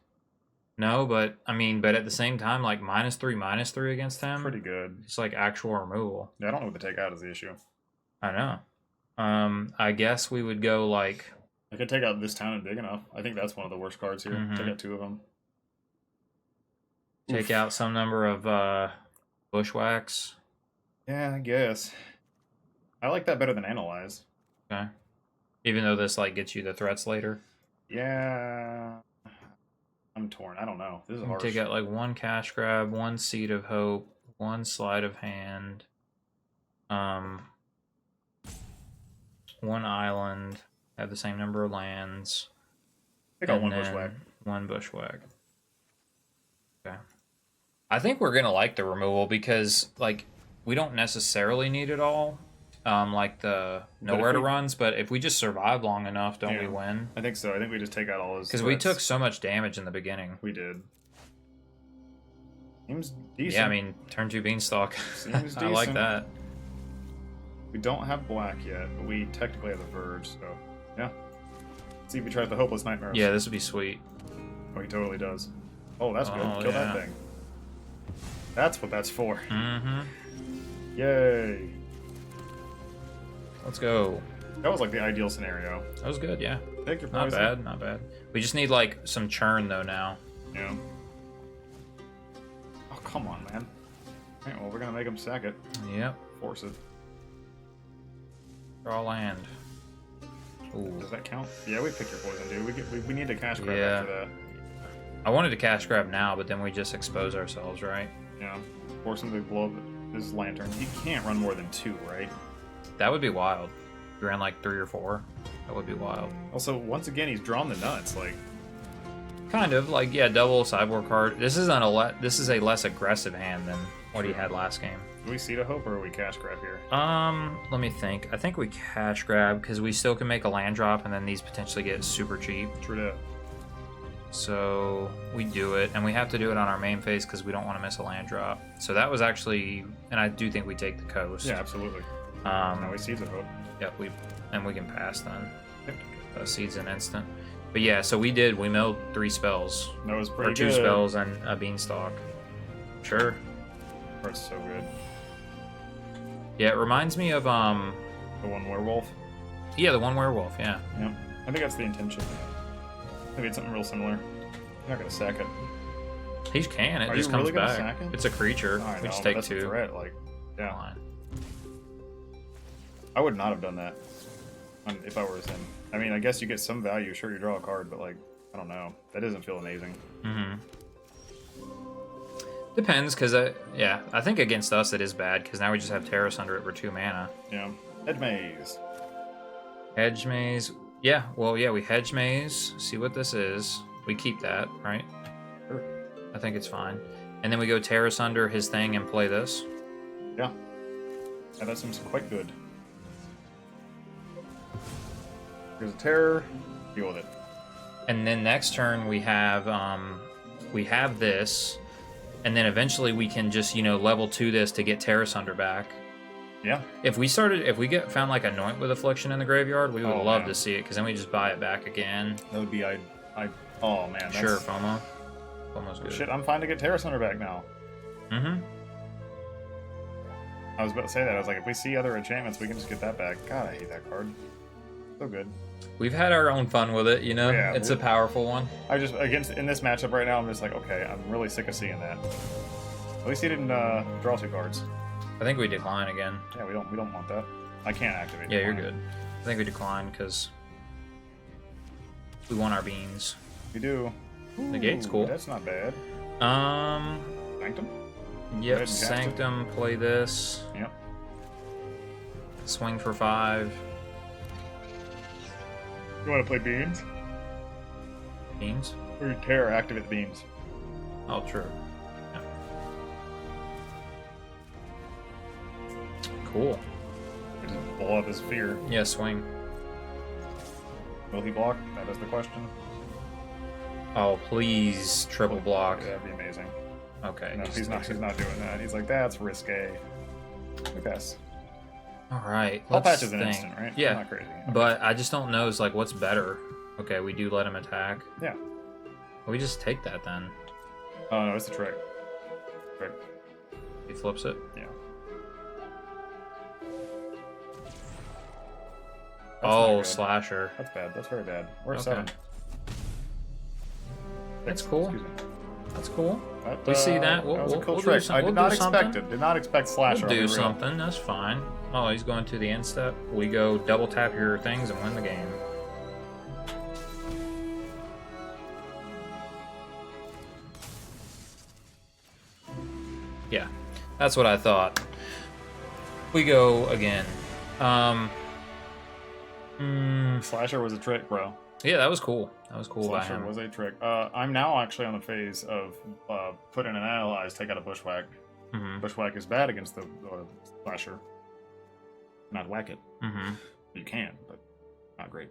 No, but I mean, but at the same time, like -3/-3 against them. Pretty good. It's like actual removal. Yeah, I don't know what to take out is the issue. I know. I guess we would go like. I could take out this town and big enough. I think that's one of the worst cards here. Take out 2 of them. Take out some number of bushwhacks. Yeah, I guess. I like that better than analyze. Okay. Even though this like gets you the threats later. Yeah. I'm torn. I don't know. This is hard. Take out like 1 cash grab, 1 seed of hope, 1 sleight of hand, 1 island, have the same number of lands. Take out 1 bushwhack. 1 bushwhack. Okay. I think we're gonna like the removal because like we don't necessarily need it all. Like the nowhere to runs, but if we just survive long enough, don't we win? I think so. I think we just take out all his. Because we took so much damage in the beginning. We did. Seems decent. Yeah, I mean, turn 2 Beanstalk. Seems I like that. We don't have black yet, but we technically have the Verge, so yeah. Let's see if we try the Hopeless Nightmares. Yeah, this would be sweet. Oh, he totally does. Oh, that's good. Oh, Kill that thing. That's what that's for. Mm-hmm. Yay. Let's go. That was like the ideal scenario. That was good, yeah. Take your not poison. bad, not bad. We just need like some churn though now. Yeah. Oh, come on, man. Alright, well, we're gonna make him sack it. Yep. Force it. Draw land. Ooh. Does that count? Yeah, we pick your poison, dude. We need to cash grab after that. I wanted to cash grab now, but then we just expose ourselves, right? Yeah. Force him to blow up his lantern. He can't run more than 2, right? That would be wild. If you ran like 3 or 4, that would be wild. Also, once again, he's drawn the nuts. Like, kind of like double sideboard card. This is a less aggressive hand than what he had last game. Do we see the hope or we cash grab here? Let me think. I think we cash grab because we still can make a land drop, and then these potentially get super cheap. True that. So we do it, and we have to do it on our main phase because we don't want to miss a land drop. So that was actually, and I do think we take the coast. Yeah, absolutely. Now we see the hope. Yep, we can pass then. Yep. Seed's an instant. But yeah, so we milled 3 spells. That was pretty or 2 good. spells and a Beanstalk. Sure. That's so good. Yeah, it reminds me of The one werewolf. Yeah, the one werewolf. Yeah. Yep. I think that's the intention. Maybe it's something real similar. You're not gonna sack it. He can. It Are just you comes really gonna back. sack it? It's a creature. I We know, just but take that's 2. a threat. Like, yeah. Fine. I would not have done that if I were Sim. I mean, I guess you get some value. Sure, you draw a card, but like, I don't know. That doesn't feel amazing. Mm-hmm. Depends, because I think against us it is bad because now we just have Terrace under it for 2 mana. Yeah. Hedge maze. Hedge maze. Yeah. Well, yeah. We hedge maze. See what this is. We keep that, right? Sure. I think it's fine. And then we go Terrace under his thing and play this. Yeah. Yeah, that seems quite good. Here's a terror. Deal with it. And then next turn we have this, and then eventually we can just level 2 this to get Terrace under back. Yeah. If we found like Anoint with Affliction in the graveyard, we would love man. to see it because then we just buy it back again. That would be oh man. That's... Sure, FOMO. FOMO's good. Shit, I'm fine to get Terrace under back now. Mm-hmm. I was about to say that. I was like, if we see other enchantments, we can just get that back. God, I hate that card. So good. We've had our own fun with it, Yeah, it's a powerful one. I just in this matchup right now, I'm just like, okay, I'm really sick of seeing that. At least he didn't draw 2 cards. I think we decline again. Yeah, we don't want that. I can't activate. Yeah, you're decline. good. I think we decline because we want our beans. We do. The gate's cool. That's not bad. Sanctum? Yep, and cast it. Sanctum, play this. Yep. Swing for 5. You want to play beans? Beans? Or terror, activate the beans. Oh, true. Yeah. Cool. We just blow up his fear. Yeah, swing. Will he block? That is the question. Oh, please, triple block. Yeah, that'd be amazing. Okay. No, he's not doing that. He's like, that's risque. We pass. All right. All Let's patch is an think. instant, right? Yeah. Not crazy. But I just don't know. It's like, what's better? Okay, we do let him attack. Yeah. We just take that then. Oh no, it's a trick. Trick. He flips it. Yeah. Oh, good. slasher. That's bad. That's very bad. We're at Okay. 7. That's cool. Excuse me. That's cool. That, We see that. That was a cool trick. I did not expect it. Did not expect slasher. We'll I'll do be real. something. That's fine. Oh, he's going to the end step. We go double tap your things and win the game. Yeah, that's what I thought. We go again. Slasher was a trick, bro. Yeah, that was cool. That was cool by Slasher him. was a trick. I'm now actually on the phase of put in an analyze, take out a bushwhack. Mm-hmm. Bushwhack is bad against the slasher. Not whack it. Mm-hmm. You can, but not great.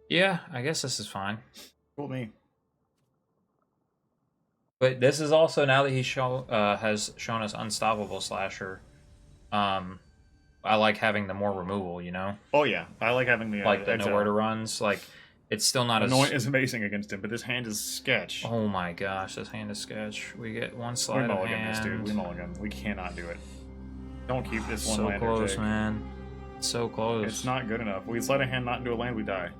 Yeah, I guess this is fine. Cool me. But this is also, now that he has shown us Unstoppable Slasher, I like having the more removal, Oh yeah, I like having the like the exile. nowhere to runs. Like, it's still not as... Anoint is amazing against him, but this hand is sketch. Oh my gosh, this hand is sketch. We get one We slide of mulligan hand. this, dude. We mulligan. We cannot do it. Don't keep this one So lander, close, Jake. man. So close. It's not good enough. We slide a hand not into a land, we die.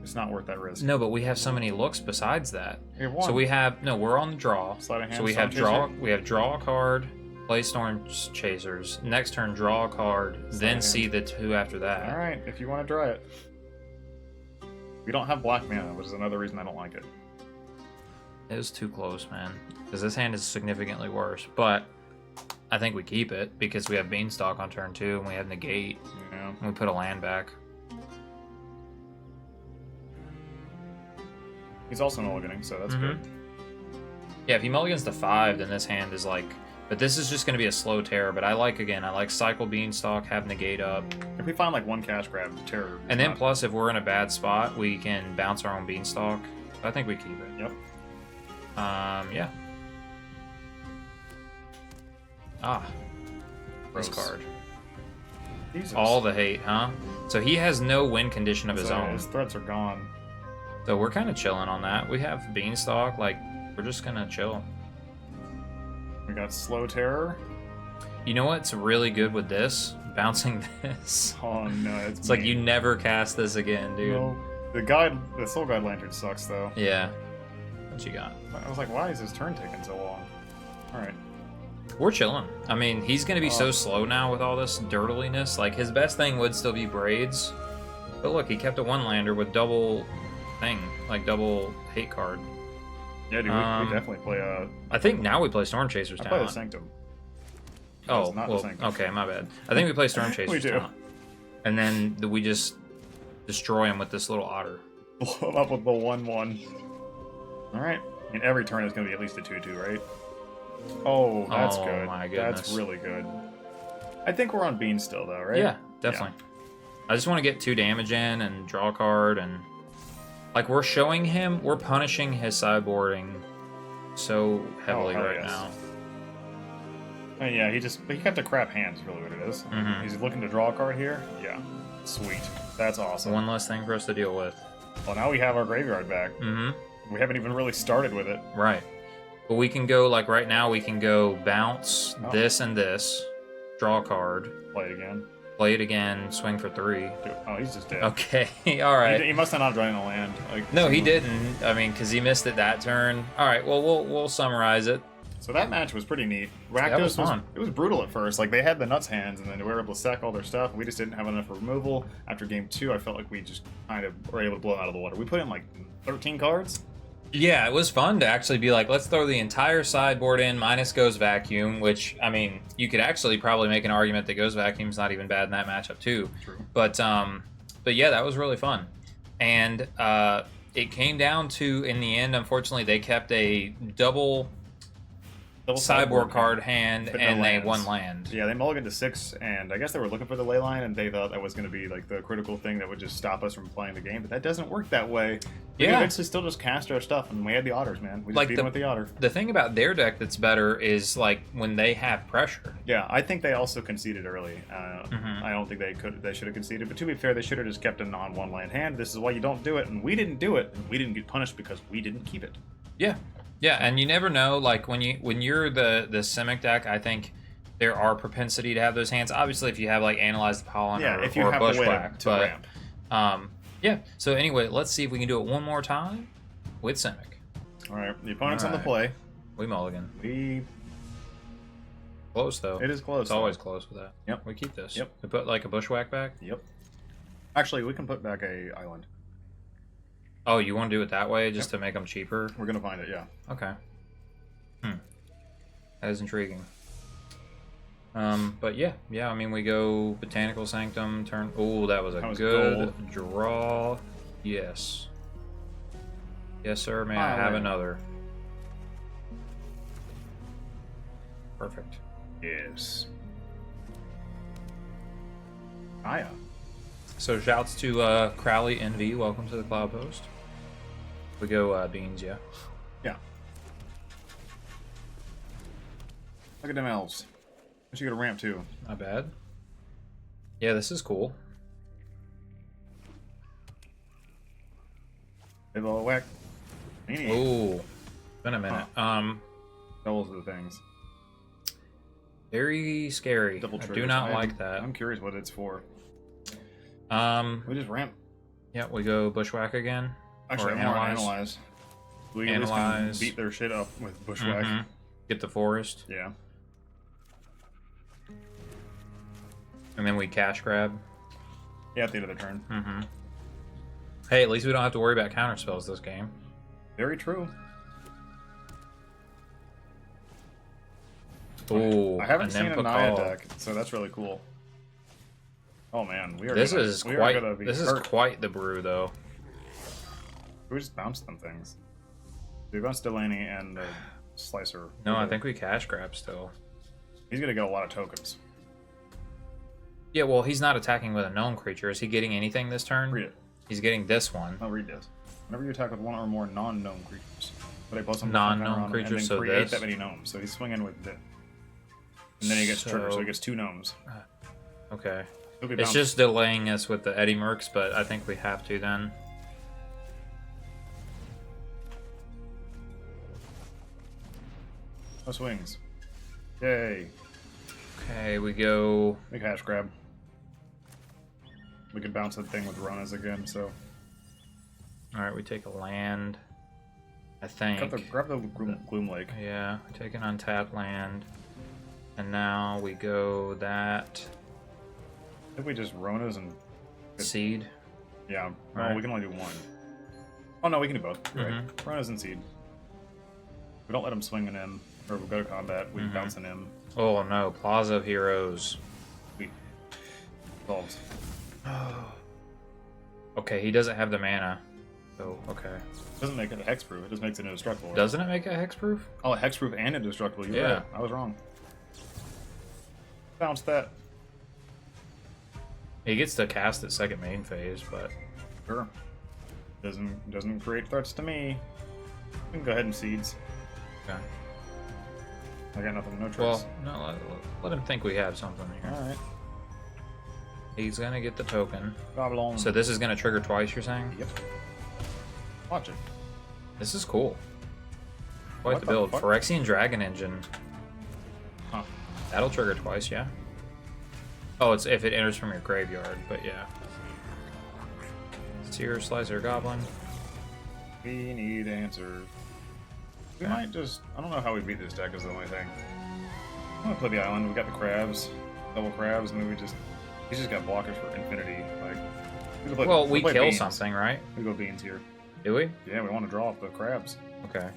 It's not worth that risk. No, but we have so many looks besides that. We have one. So we have... No, we're on the draw. Slide a hand, So we Storm have draw. Chaser. We have draw a card, play Storm Chasers. Next turn, draw a card, then hand. see the 2 after that. All right, if you want to draw it. We don't have black mana, which is another reason I don't like it. It was too close, man. Because this hand is significantly worse. But I think we keep it because we have Beanstalk on turn 2 and we have Negate. Yeah. And we put a land back. He's also mulliganing, so that's good. Yeah, if he mulligans to 5, then this hand is like... But this is just going to be a slow terror. But I like Cycle Beanstalk, have Negate up. If we find like one cash grab, terror. And then plus, if we're in a bad spot, we can bounce our own Beanstalk. I think we keep it. Yep. Yeah. Ah. Gross. This card. Jesus. All the hate, huh? So he has no win condition of his So own. his threats are gone. So we're kind of chilling on that. We have Beanstalk, like, we're just gonna chill. We got Slow Terror. You know what's really good with this? Bouncing this. Oh no, It's like you never cast this again, dude. No. The Soul Guide Lantern sucks though. Yeah. What you got? I was like, why is his turn taking so long? Alright. We're chilling. I mean, he's gonna be so slow now with all this dirtliness. Like, his best thing would still be Braids. But look, he kept a one-lander with double thing, like double hate card. Yeah, dude, we definitely play I think now we play Storm Chasers I talent. play the Sanctum. Oh, not well, the Sanctum. okay, my bad. I think we play Storm Chasers We do. talent. And then we just destroy him with this little otter. Blow him up with the 1/1. Alright. I mean, every turn is going to be at least a 2/2, right? Oh, that's Oh, good. my goodness. That's really good. I think we're on Bean still, though, right? Yeah, definitely. I just want to get 2 damage in and draw a card, and like we're showing him, we're punishing his sideboarding so heavily hell right yes. now. Yeah, he kept a crap hand, is really what it is. Mhm. He's looking to draw a card here? Yeah. Sweet. That's awesome. One less thing for us to deal with. Well, now we have our graveyard back. Mm-hmm. We haven't even really started with it. Right. But we can go, like right now, we can go bounce this and this, draw a card, Play it again. play it again, swing for 3. Dude, oh, he's just dead. Okay, all right. He must have not drawn a land. Like, No, he didn't. I mean, because he missed it that turn. All right, well, we'll summarize it. So that match was pretty neat. That was fun. It was brutal at first. Like, they had the nuts hands, and then they were able to sack all their stuff. We just didn't have enough removal. After game 2, I felt like we just kind of were able to blow them out of the water. We put in, like, 13 cards. Yeah, it was fun to actually be like, let's throw the entire sideboard in minus Goes Vacuum, which, I mean, you could actually probably make an argument that Goes Vacuum's not even bad in that matchup, too. True. But yeah, that was really fun. And it came down to, in the end, unfortunately, they kept a double sideboard card hand, but no and they lands. won land. Yeah, they mulliganed to 6, and I guess they were looking for the ley line, and they thought that was going to be like the critical thing that would just stop us from playing the game. But that doesn't work that way. We Yeah. eventually still just cast our stuff, and we had the otters, man. We just Like beat them with the otter. The thing about their deck that's better is like when they have pressure. Yeah, I think they also conceded early. I don't think they should have conceded. But to be fair, they should have just kept a non-one land hand. This is why you don't do it, and we didn't do it, and we didn't get punished because we didn't keep it. Yeah. Yeah, and you never know. Like when you're the Simic deck, I think there are propensity to have those hands. Obviously, if you have like Analyze the Pollen if you or have a way Bushwhack, to ramp. Yeah. So anyway, let's see if we can do it one more time with Simic. All right, the opponent's All on the right. play. We mulligan. We Close though. It is close. It's always close with that. Yep. We keep this. Yep. We put like a Bushwhack back. Yep. Actually, we can put back a island. Oh, you want to do it that way just to make them cheaper? We're gonna find it. Yeah. Okay. That is intriguing. But yeah. I mean, we go Botanical Sanctum turn. Oh, that was a good gold. draw. Yes. Yes, sir. May I have Island. another? Perfect. Yes. Naya. So shouts to Crowley NV. Welcome to the Cloudpost. We go Beans, yeah. Yeah. Look at them elves. I should get a ramp too. Not bad. Yeah, this is cool. They've all whack. Oh, been a minute. Doubles of the things. Very scary. Double I do triggers. not like that. I'm curious what it's for. We just ramp. Yeah, we go Bushwhack again. Actually, or I want to analyze. We at least can Analyze. beat their shit up with Bushwhack. Mhm. Get the forest, Yeah. and then we cash grab. Yeah, at the end of the turn. Mm-hmm. Hey, at least we don't have to worry about counter spells this game. Very true. Ooh, I haven't seen a Nympha Naya Call. deck, so that's really cool. Oh man, we are. This gonna, is we quite. Are gonna be This hurt. is quite the brew, though. We just bounced them things. We bounced Delaney and the Slicer. No, I think we cash grab still. He's gonna get a lot of tokens. Yeah, well, he's not attacking with a known creature. Is he getting anything this turn? Read it. He's getting this one. I'll read this. Whenever you attack with one or more non-known creatures, but I plus some Non-known creatures, and then so create this? that many gnomes. So he's swinging with this, and then he gets triggered, so he gets 2 gnomes. Okay. It's just delaying us with the Eddie Mercs, but I think we have to then. No swings. Yay. Okay, we go... Big hash grab. We can bounce that thing with Ronas again, so... Alright, we take a land. I think. Grab the Gloom Lake. Yeah, take an untapped land. And now we go that... I think we just Ronas and... Seed? Yeah, right. No, we can only do one. Oh no, we can do both. You're right. Ronas and Seed. We don't let him swing an M. Or we go to combat, we bounce an M. Oh no, Plaza of Heroes. We... Solves. Okay, he doesn't have the mana. So, okay. It doesn't make it a hexproof, it just makes it indestructible. Right? Doesn't it make it hexproof? Oh, hexproof and indestructible. You're right. I was wrong. Bounce that. He gets to cast at second main phase, but sure. Doesn't create threats to me. We can go ahead and seeds. Okay. I got nothing, no tricks. Well, no, let him think we have something here. Alright. He's gonna get the token. Babylon. So this is gonna trigger twice, you're saying? Yep. Watch it. This is cool. Quite What the the build. fuck? Phyrexian Dragon Engine. Huh. That'll trigger twice, yeah? Oh, it's if it enters from your graveyard, but yeah. Seer, Slicer, Goblin. We need answers. We might just... I don't know how we beat this deck is the only thing. I'm gonna play the island. We got the crabs. Double crabs, and then we just... He's just got blockers for infinity. Like, well, we kill beans. something, right? We go beans here. Do we? Yeah, we want to draw off the crabs. Okay.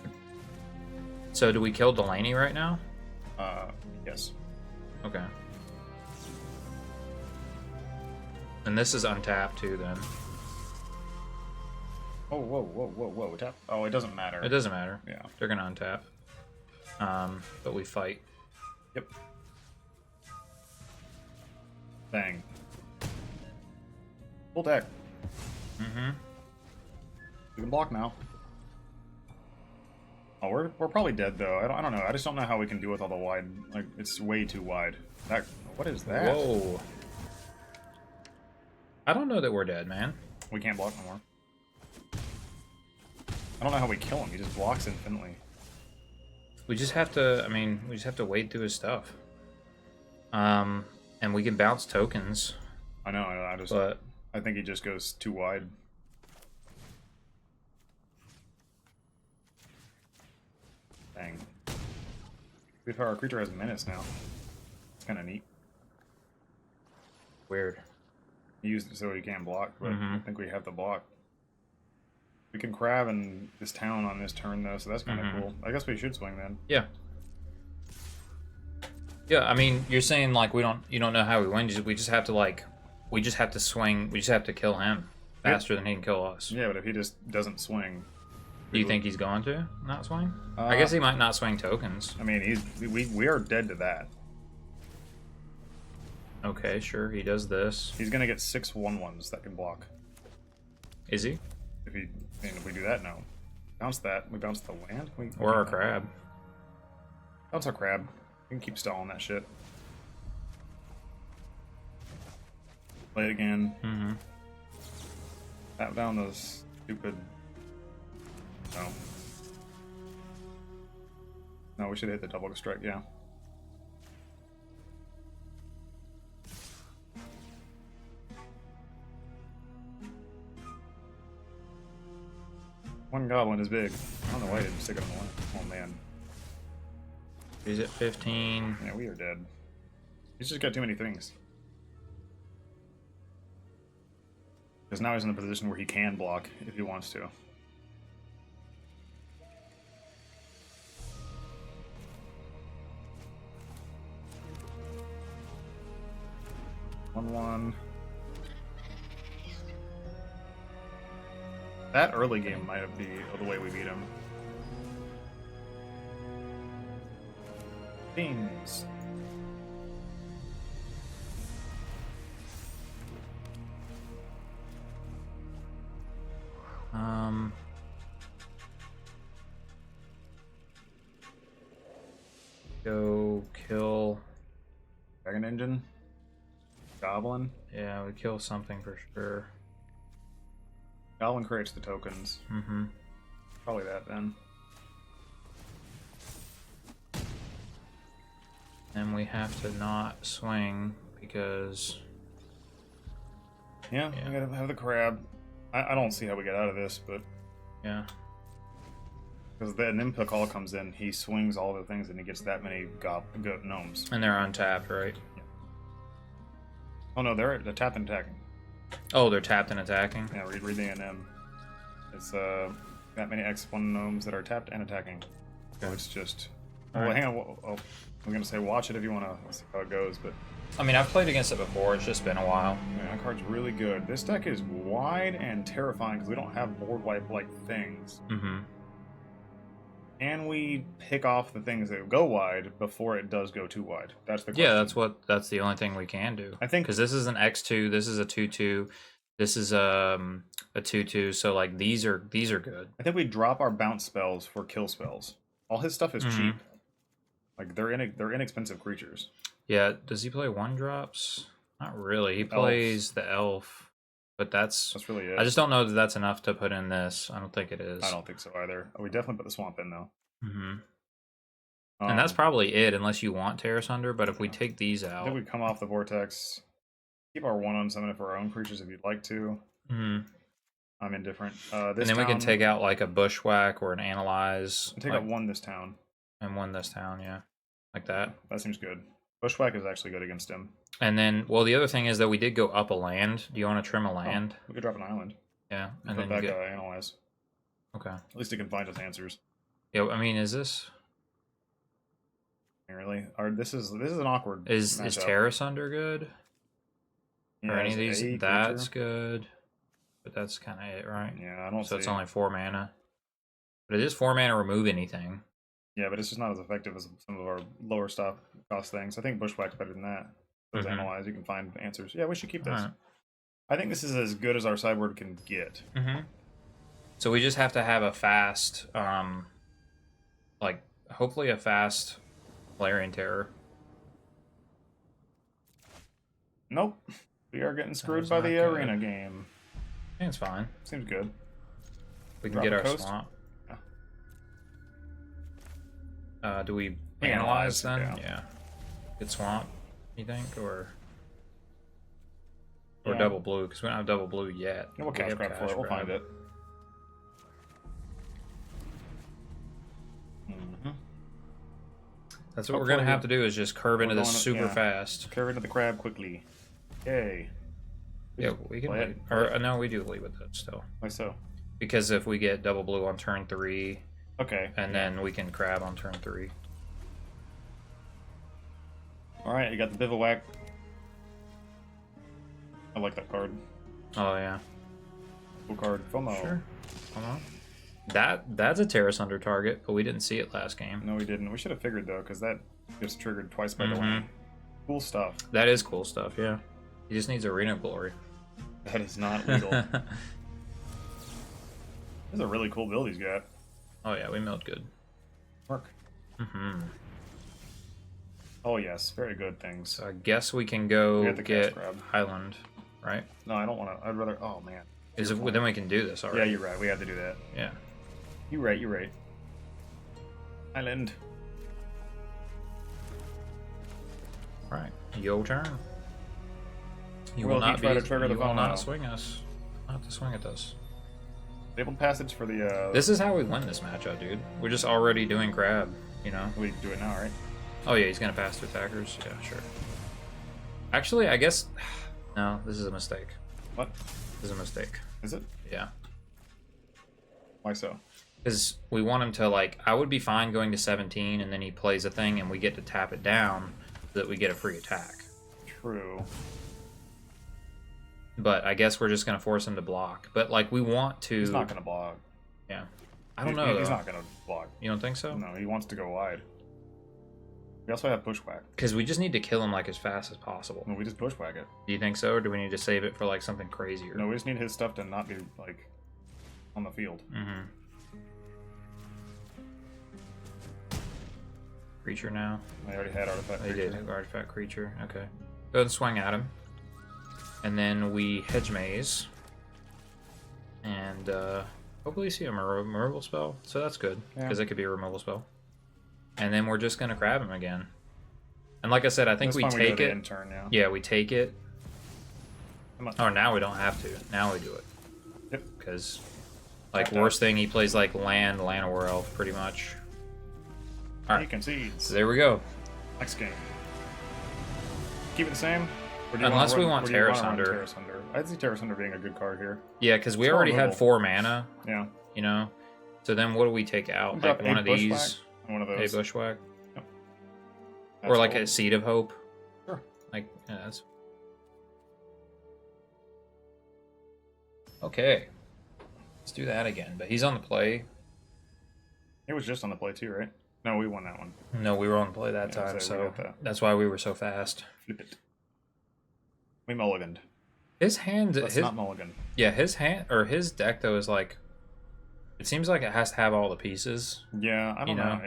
So do we kill Delaney right now? Yes. Okay. And this is untapped too, then. Oh, whoa. Tap. Oh, it doesn't matter. It doesn't matter. Yeah. They're gonna untap. But we fight. Yep. Bang. Full deck. Mm-hmm. We can block now. Oh, we're probably dead though. I don't know. I just don't know how we can deal with all the wide. Like, it's way too wide. That. What is that? Whoa. I don't know that we're dead, man. We can't block no more. I don't know how we kill him. He just blocks infinitely. We just have to. I mean, we just have to wade through his stuff. And we can bounce tokens. I know. I just. But I think he just goes too wide. Dang. Our creature has menace now. It's kind of neat. weird. He used it so he can't block, but I think we have the block. We can crab in this town on this turn though, so that's kind of cool. I guess we should swing then. Yeah. Yeah, I mean, you're saying like you don't know how we win. We just have to we just have to swing. We just have to kill him faster than he can kill us. Yeah, but if he just doesn't swing, do you think he's going to not swing? I guess he might not swing tokens. I mean, we are dead to that. Okay, sure. He does this. He's gonna get 6 1/1s that can block. Is he? If we do that now, bounce that. We bounce the land. Or our crab. Bounce our crab. We can keep stalling that shit. Play it again. Tap down those stupid. No. No, we should hit the double strike. Yeah. One goblin is big. I don't know why I didn't stick it on the line. Oh man. He's at 15. Yeah, we are dead. He's just got too many things. Because now he's in the position where he can block if he wants to. One. That early game might be the way we beat him. Beans. Go kill. Dragon Engine. Goblin. Yeah, we kill something for sure. Goblin creates the tokens. Mm-hmm. Probably that then. And we have to not swing because... Yeah, we gotta have the crab. I don't see how we get out of this, but... Yeah. Because then Nimpa call comes in, he swings all the things and he gets that many gnomes. And they're untapped, right? Yeah. Oh no, they're tapped and attacking. Oh, they're tapped and attacking? Yeah, read the NM. It's that many X1 gnomes that are tapped and attacking. So it's just... Oh, Right. hang on. Oh, I'm going to say watch it if you want to see how it goes, but... I mean, I've played against it before, it's just been a while. Man, that card's really good. This deck is wide and terrifying because we don't have board wipe-like things. Mm-hmm. And we pick off the things that go wide before it does go too wide. That's the question. Yeah, that's the only thing we can do. I think... Because this is an X2, this is a 2-2, this is a 2-2, so like these are good. I think we drop our bounce spells for kill spells. All his stuff is cheap. Like they're inexpensive creatures. Yeah, does he play 1-drops? Not really. He plays the elf, but that's really it. I just don't know that that's enough to put in this. I don't think it is. I don't think so either. We definitely put the swamp in though. Mm-hmm. And that's probably it, unless you want Terrace Under. But if we take these I out, think we come off the vortex. Keep our 1 on summon it for our own creatures if you'd like to. I'm indifferent. And then we can take out like a Bushwhack or an Analyze. Take out 1 this town. And 1 this town, yeah. Like that. That seems good. Bushwhack is actually good against him. And then, well, the other thing is that we did go up a land. Do you want to trim a land? We could drop an island. Yeah. And then back Analyze. Okay. At least it can find us answers. Yeah, I mean, is this... Really? This is an awkward Is matchup. Terrace Under good? Yeah, or any of these? a That's creature. good. But that's kind of it, right? Yeah, I don't So see it's only 4 mana. But it is 4 mana remove anything. Yeah, but it's just not as effective as some of our lower cost things. I think Bushwhack's better than that. Those Analyze, you can find answers. Yeah, we should keep this. Right. I think this is as good as our sideboard can get. So we just have to have a fast, like, hopefully a fast Larian Terror. Nope. We are getting screwed by the arena game. I think it's fine. Seems good. We can get our swamp. Do we analyze then? Yeah. Get swamp, you think, or double blue? Because we don't have double blue yet. We'll cash grab for it. We'll find it. That's what we're gonna have to do, is just curve into this super fast. Curve into the crab quickly. Yay. Yeah, we can lead. Or no, we do lead with it still. Why so? Because if we get double blue on turn 3, okay, and then we can crab on turn 3. All right, you got the bivouac. I like that card. Oh yeah. Cool card. FOMO. Sure. That's a Terrace Under target, but we didn't see it last game. No, we didn't. We should have figured though, because that gets triggered twice by the land. Cool stuff. That is cool stuff. Yeah. He just needs Arena Glory. That is not legal. This is a really cool build he's got. Oh yeah, we milled good. Work. Oh yes, very good things. So I guess we can go get Highland, right? No, I don't want to. I'd rather. Oh man. Then we can do this already. Yeah, you're right. We have to do that. Yeah. You're right. You're right. Island. Right. Your turn. You will will not try to trigger the you will not FOMO. swing us. Not to swing at us. Fabled Passage for the. This is how we win this matchup, dude. We're just already doing crab, you know? We can do it now, right? Oh yeah, he's gonna pass to attackers? Yeah, sure. Actually, I guess... No, this is a mistake. What? This is a mistake. Is it? Yeah. Why so? Because we want him to, like... I would be fine going to 17, and then he plays a thing, and we get to tap it down so that we get a free attack. True. But I guess we're just gonna force him to block. But, like, we want to... He's not gonna block. Yeah. I don't know, He's though. not gonna block. You don't think so? No, he wants to go wide. We also have Bushwhack. Because we just need to kill him, like, as fast as possible. No, we just Bushwhack it. Do you think so, or do we need to save it for, like, something crazier? No, we just need his stuff to not be, like, on the field. Creature now. I already had Artifact They Creature. did. Artifact Creature. Okay. Go ahead and swing at him. And then we hedge maze. And hopefully see a removal spell. So that's good, because it could be a removal spell. And then we're just going to grab him again. And like I said, I think we take it. Intern, yeah, we take it. Oh, now we don't have to. Now we do it. Yep. Because, like, worst thing, he plays, like, Llanowar Elf, pretty much. Alright. He concedes. So there we go. Next game. Keep it the same? Unless we want Terra Sunder. I'd see Terra Sunder being a good card here. Yeah, because we already had 4 mana. Yeah. You know? So then what do we take out? Like one of these? One of those. A Bushwhack? Yep. Or like a Seed of Hope? Sure. Like, yeah, that's... Okay. Let's do that again. But he's on the play. He was just on the play too, right? No, we won that one. No, we were on the play that time, so that's why we were so fast. Flip it. We mulliganed. His hand... That's not mulligan. Yeah, his hand... Or his deck, though, is like... It seems like it has to have all the pieces. Yeah, I don't know.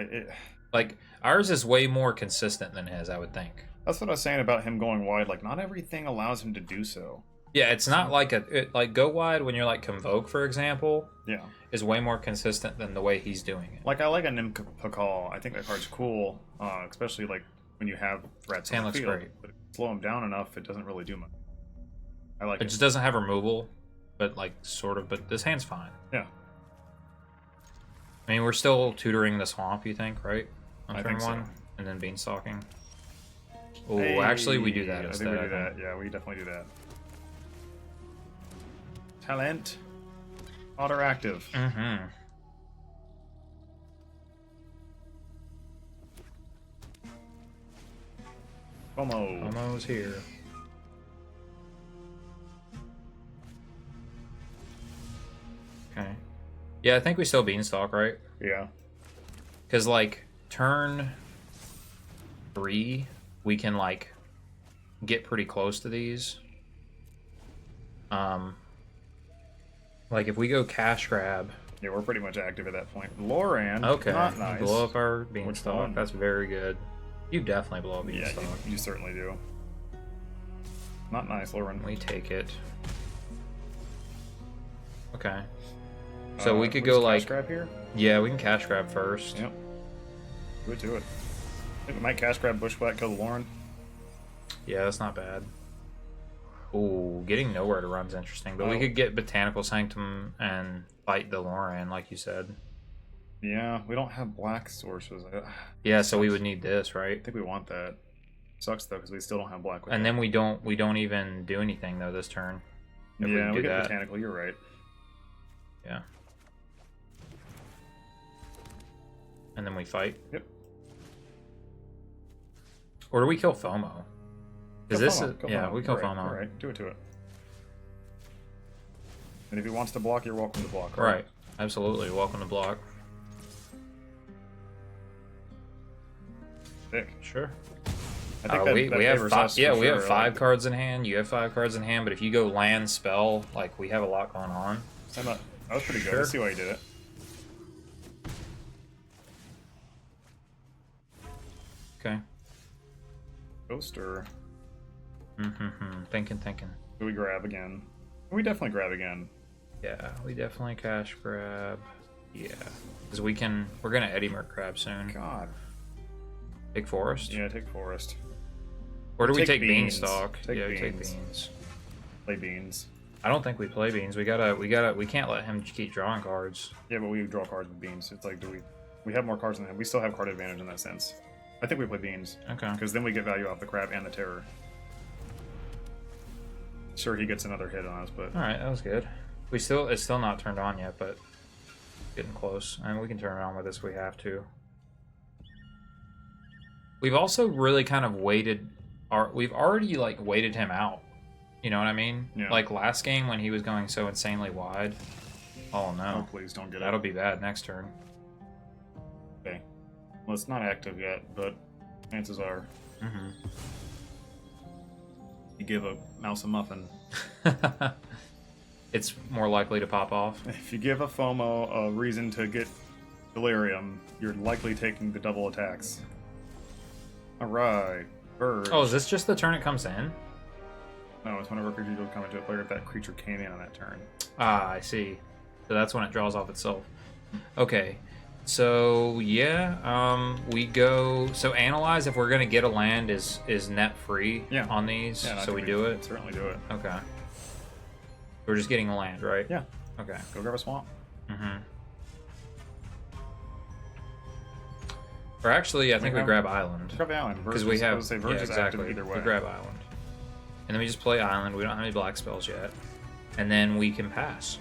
Like, ours is way more consistent than his, I would think. That's what I was saying about him going wide. Like, not everything allows him to do so. Yeah, it's not like like go wide when you're like Convoke, for example. Yeah, is way more consistent than the way he's doing it. Like I like a Nim Pakal. I think that card's cool, especially like when you have threats. Hand looks great, but slow him down enough, it doesn't really do much. I like it. It just doesn't have removal, but like sort of. But this hand's fine. Yeah. I mean, we're still tutoring the swamp. You think, right? On turn 1, and then beanstalking. Oh, hey, actually, we do that instead. I think we do that. Yeah, we definitely do that. Talent. Autoactive. Mm-hmm. Fomo's here. Okay. Yeah, I think we still Beanstalk, right? Yeah. Because, like, turn 3, we can, like, get pretty close to these. Like, if we go cash grab... Yeah, we're pretty much active at that point. Loran, okay. Not nice. Blow up our Beanstalk. That's very good. You definitely blow up Beanstalk. Yeah, you certainly do. Not nice, Loran. We take it. Okay. So we could go, like... Cash grab here? Yeah, we can cash grab first. Yep. Do it. I think we might cash grab Bushwhack, kill Loran. Yeah, that's not bad. Ooh, getting nowhere to run's interesting, but we could get Botanical Sanctum and fight the Loran, like you said. Yeah, we don't have black sources. Yeah, so we would need this, right? I think we want that. Sucks though, because we still don't have black. And then we don't even do anything though this turn. Yeah, we get Botanical. You're right. Yeah. And then we fight. Yep. Or do we kill FOMO? Is this? Yeah, we kill FOMO. All right, do it to it. And if he wants to block, you're welcome to block. Right. Absolutely, welcome to block. Sick. Sure. I think we have 5. Yeah, we have 5 like... cards in hand. You have 5 cards in hand, but if you go land spell, like we have a lot going on. That was pretty good. Let's see why you did it. Okay. Coaster. Thinking. Do we grab again? We definitely grab again. Yeah, we definitely cash grab. Yeah, because we're gonna Eddy Merc crab soon. God. Take forest. Yeah, take forest. Or do we take Beanstalk? Take yeah, beans. We take beans. Play beans. I don't think we play beans. We can't let him keep drawing cards. Yeah, but we draw cards with beans. It's like, we have more cards than him. We still have card advantage in that sense. I think we play beans. Okay. Because then we get value off the crab and the terror. Sure, he gets another hit on us, but... Alright, that was good. It's still not turned on yet, but getting close. And we can turn it on with this if we have to. We've also really kind of we've already, like, waited him out. You know what I mean? Yeah. Like, last game when he was going so insanely wide. Oh, no. Oh, please don't get it. That'll be bad next turn. Okay. Well, it's not active yet, but chances are. You give a mouse a muffin. It's more likely to pop off. If you give a FOMO a reason to get Delirium, you're likely taking the double attacks. Alright. Bird. Oh, is this just the turn it comes in? No, it's whenever a creature deals combat to a player if that creature came in on that turn. Ah, I see. So that's when it draws off itself. Okay. So yeah, we go. So analyze if we're gonna get a land is net free on these. Yeah, so we do it. Certainly do it. Okay. We're just getting a land, right? Yeah. Okay. Go grab a swamp. Mm-hmm. Or actually, I think we grab island. Grab the island Because we have Verge is active either way. We grab island, and then we just play island. We don't have any black spells yet, and then we can pass.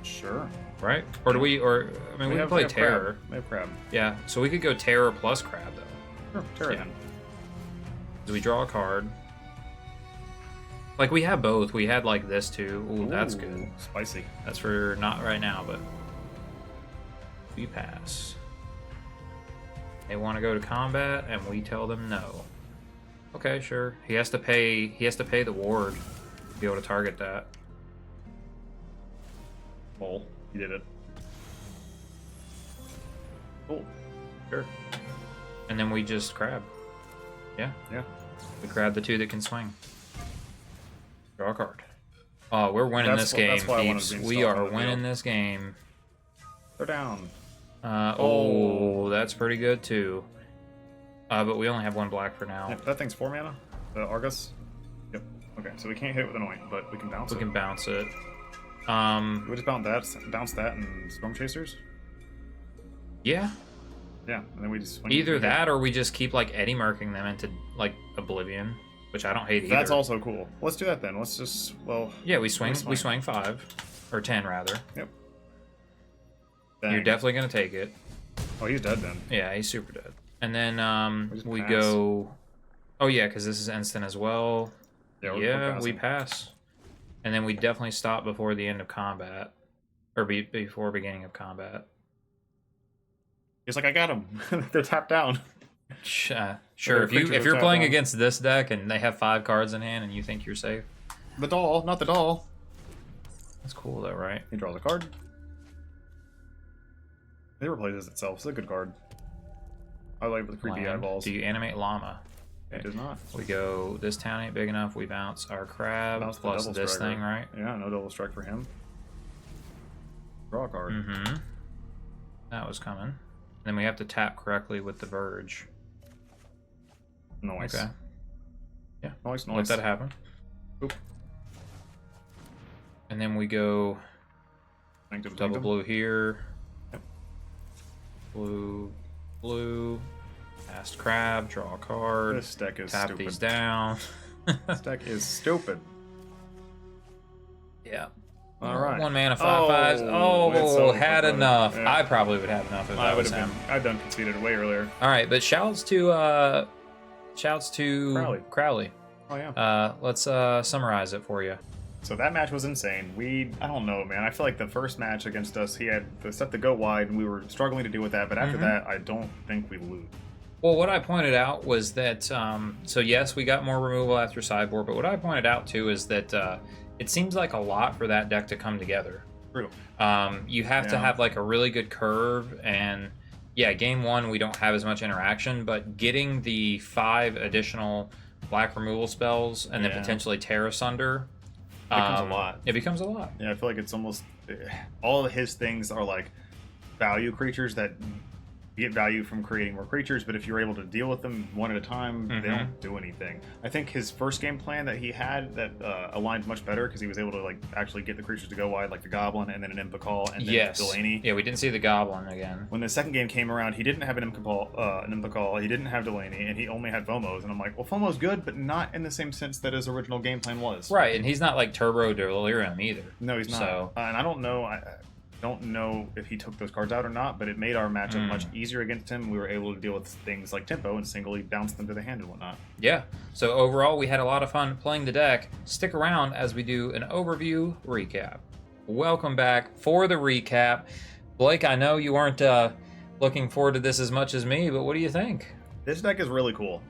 Sure. Right? Or do we? Or I mean, we can play terror. We have crab. Yeah. So we could go terror plus crab though. Sure. Terror then. So we draw a card. Like we have both. We had like this too. Ooh, that's good. Spicy. That's for not right now, but we pass. They want to go to combat, and we tell them no. Okay, sure. He has to pay. He has to pay the ward to be able to target that. Well, he did it. Cool. Sure. And then we just crab. Yeah. Yeah. We grab the two that can swing. Draw a card. Oh, we're winning this game, peeps. We are winning this game. They're down. Oh, that's pretty good too. But we only have one black for now. Yep, that thing's 4 mana. The Argus. Yep. Okay, so we can't hit it with Anoint, but we can bounce it. We can bounce it. We just bounce that, and Storm Chasers. Yeah. Yeah, and then we just either that or we just keep like Eddie Merking them into like Oblivion, which I don't hate either. That's also cool. Let's do that then. Let's just yeah, we swing 5 or 10 rather. Yep. Dang. You're definitely gonna take it. Oh, he's dead then. Yeah, he's super dead. And then we go. Oh yeah, because this is instant as well. Yeah, we pass. And then we definitely stop before the end of combat, or before beginning of combat. He's like, I got him. They're tapped down. Sure. If you're playing against this deck and they have 5 cards in hand and you think you're safe. The doll, not the doll. That's cool though, right? He draws a card. It replaces itself. It's a good card. I like the creepy eyeballs. Do you animate llama? Okay. It does not. We go, this town ain't big enough. We bounce our crab plus this thing, right? Yeah, no double strike for him. Draw a card. Mm-hmm. That was coming. And then we have to tap correctly with the Verge. Nice. Okay. Yeah. Nice. Let that happen. Oop. And then we go double blue here. Yep. Blue. Cast crab, draw a card. This deck is tap stupid. These down. This deck is stupid. Yeah. All right. 1 mana, 5/5s. Oh, had enough. Yeah. I probably would have enough if I was him. I've done conceded way earlier. All right, but shouts to Crowley. Oh yeah. Let's summarize it for you. So that match was insane. I don't know, man. I feel like the first match against us, he had the stuff to go wide, and we were struggling to deal with that. But after that, I don't think we lose. Well, what I pointed out was that, so yes, we got more removal after sideboard, but what I pointed out too is that it seems like a lot for that deck to come together. True. You have to have like a really good curve, and yeah, game 1 we don't have as much interaction, but getting the 5 additional black removal spells and then potentially Terra Sunder, becomes a lot. It becomes a lot. Yeah, I feel like it's almost all of his things are like value creatures that get value from creating more creatures, but if you're able to deal with them one at a time, they don't do anything. I think his first game plan that he had that aligned much better because he was able to like actually get the creatures to go wide, like the Goblin and then an Impicall and then Delaney. Yeah, we didn't see the Goblin again. When the second game came around, he didn't have an Impicall, he didn't have Delaney, and he only had Fomos. And I'm like, well, Fomos good, but not in the same sense that his original game plan was. Right, and he's not like Turbo Delirium either. No, he's not. So, and I don't know. I don't know if he took those cards out or not, but it made our matchup much easier against him. We were able to deal with things like tempo and singly bounce them to the hand and whatnot. Yeah. So overall, we had a lot of fun playing the deck. Stick around as we do an overview recap. Welcome back for the recap. Blake, I know you weren't looking forward to this as much as me, but what do you think? This deck is really cool.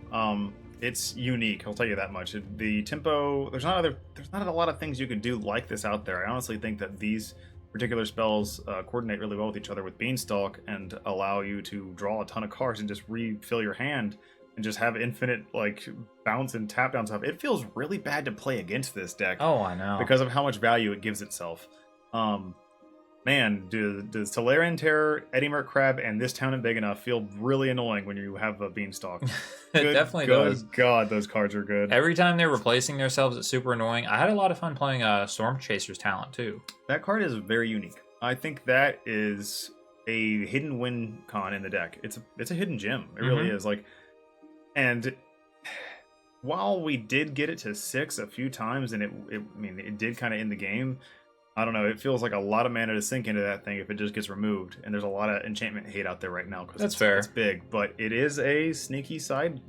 It's unique, I'll tell you that much. The tempo, there's not a lot of things you can do like this out there. I honestly think that these particular spells coordinate really well with each other with Beanstalk and allow you to draw a ton of cards and just refill your hand and just have infinite like bounce and tap down stuff, it feels really bad to play against this deck. Oh, I know. Because of how much value it gives itself. Man, does Tolarian Terror, Eddie Merc Crab, and This Town Ain't Big Enough feel really annoying when you have a Beanstalk? It definitely does. God, those cards are good. Every time they're replacing themselves, it's super annoying. I had a lot of fun playing Storm Chaser's talent too. That card is very unique. I think that is a hidden win con in the deck. It's a hidden gem. It really is. Like, and while we did get it to 6 a few times, and it did kind of end the game. I don't know. It feels like a lot of mana to sink into that thing if it just gets removed. And there's a lot of enchantment hate out there right now because fair. It's big, but it is a sneaky side.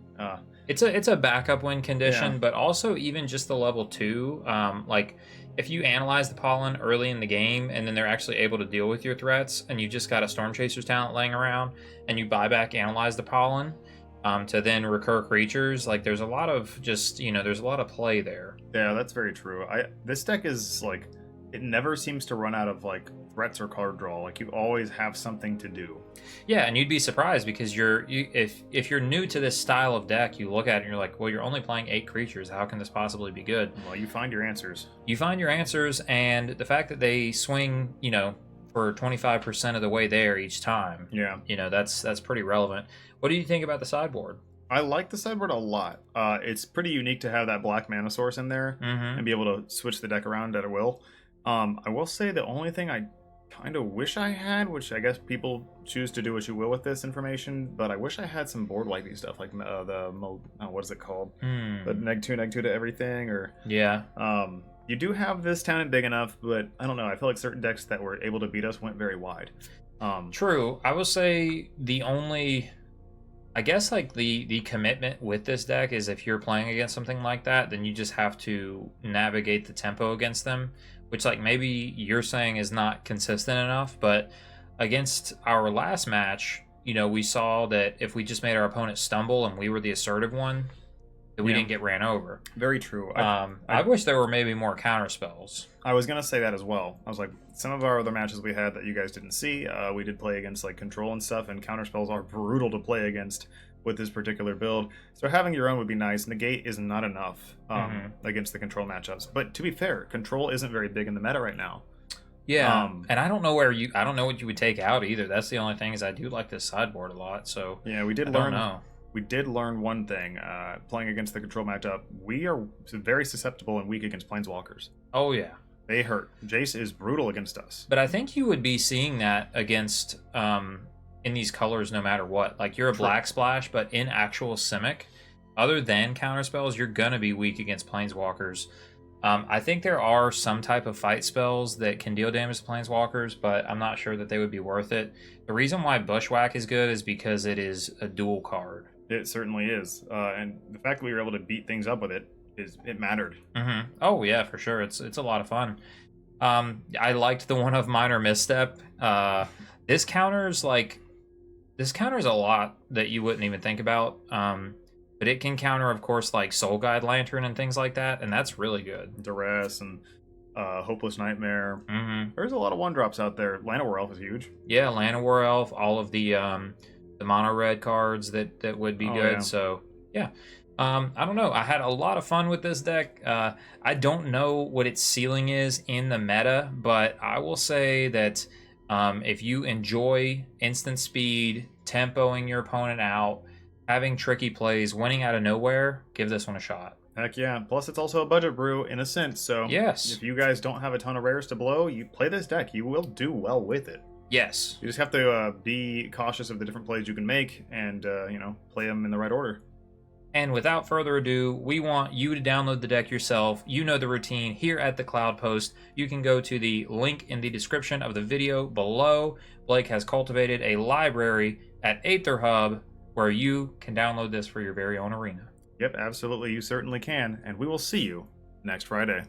It's a backup win condition, but also even just the level 2. Like if you analyze the pollen early in the game and then they're actually able to deal with your threats, and you just got a Storm Chaser's talent laying around, and you buy back analyze the pollen to then recur creatures. Like there's a lot of there's a lot of play there. Yeah, that's very true. This deck is like. It never seems to run out of like threats or card draw. Like you always have something to do. Yeah, and you'd be surprised because if you're new to this style of deck, you look at it and you're like, well, you're only playing 8 creatures. How can this possibly be good? Well, you find your answers. You find your answers, and the fact that they swing, for 25% of the way there each time. Yeah. That's pretty relevant. What do you think about the sideboard? I like the sideboard a lot. It's pretty unique to have that black mana source in there and be able to switch the deck around at will. I will say the only thing I kind of wish I had, which I guess people choose to do what you will with this information, but I wish I had some board wipey stuff like what is it called? The neg2 to everything, or you do have This Town Ain't Big Enough, but I don't know. I feel like certain decks that were able to beat us went very wide. True. I will say the only, I guess like the commitment with this deck is if you're playing against something like that, then you just have to navigate the tempo against them, which like maybe you're saying is not consistent enough. But against our last match, we saw that if we just made our opponent stumble and we were the assertive one, that we didn't get ran over. Very true. I wish there were maybe more counter spells. I was going to say that as well. I was like, some of our other matches we had that you guys didn't see, we did play against like control and stuff, and counter spells are brutal to play against with this particular build. So having your own would be nice. Negate is not enough against the control matchups. But to be fair, control isn't very big in the meta right now. Yeah, and I don't know what you would take out either. That's the only thing, is I do like this sideboard a lot. So yeah, we did learn one thing. Playing against the control matchup, we are very susceptible and weak against planeswalkers. Oh yeah, they hurt. Jace is brutal against us. But I think you would be seeing that against in these colors no matter what. Like you're a black splash, but in actual Simic, other than counter spells, you're gonna be weak against planeswalkers. I think there are some type of fight spells that can deal damage to planeswalkers, but I'm not sure that they would be worth it. The reason why Bushwhack is good is because it is a dual card. It certainly is, and the fact that we were able to beat things up with it mattered. Oh yeah, for sure. It's a lot of fun. I liked the one of Minor Misstep. This counters a lot that you wouldn't even think about. But it can counter, of course, like Soul Guide Lantern and things like that, and that's really good. Duress and Hopeless Nightmare. There's a lot of 1-drops out there. Llanowar Elf is huge. Yeah, Llanowar Elf, all of the mono red cards that would be good. Yeah. So yeah, I don't know. I had a lot of fun with this deck. I don't know what its ceiling is in the meta, but I will say that if you enjoy instant speed, tempoing your opponent out, having tricky plays, winning out of nowhere, give this one a shot. Heck yeah. Plus, it's also a budget brew in a sense. So yes, if you guys don't have a ton of rares to blow, you play this deck. You will do well with it. Yes. You just have to be cautious of the different plays you can make and, play them in the right order. And without further ado, we want you to download the deck yourself. You know the routine here at the Cloudpost. You can go to the link in the description of the video below. Blake has cultivated a library at Aether Hub where you can download this for your very own arena. Yep, absolutely. You certainly can. And we will see you next Friday.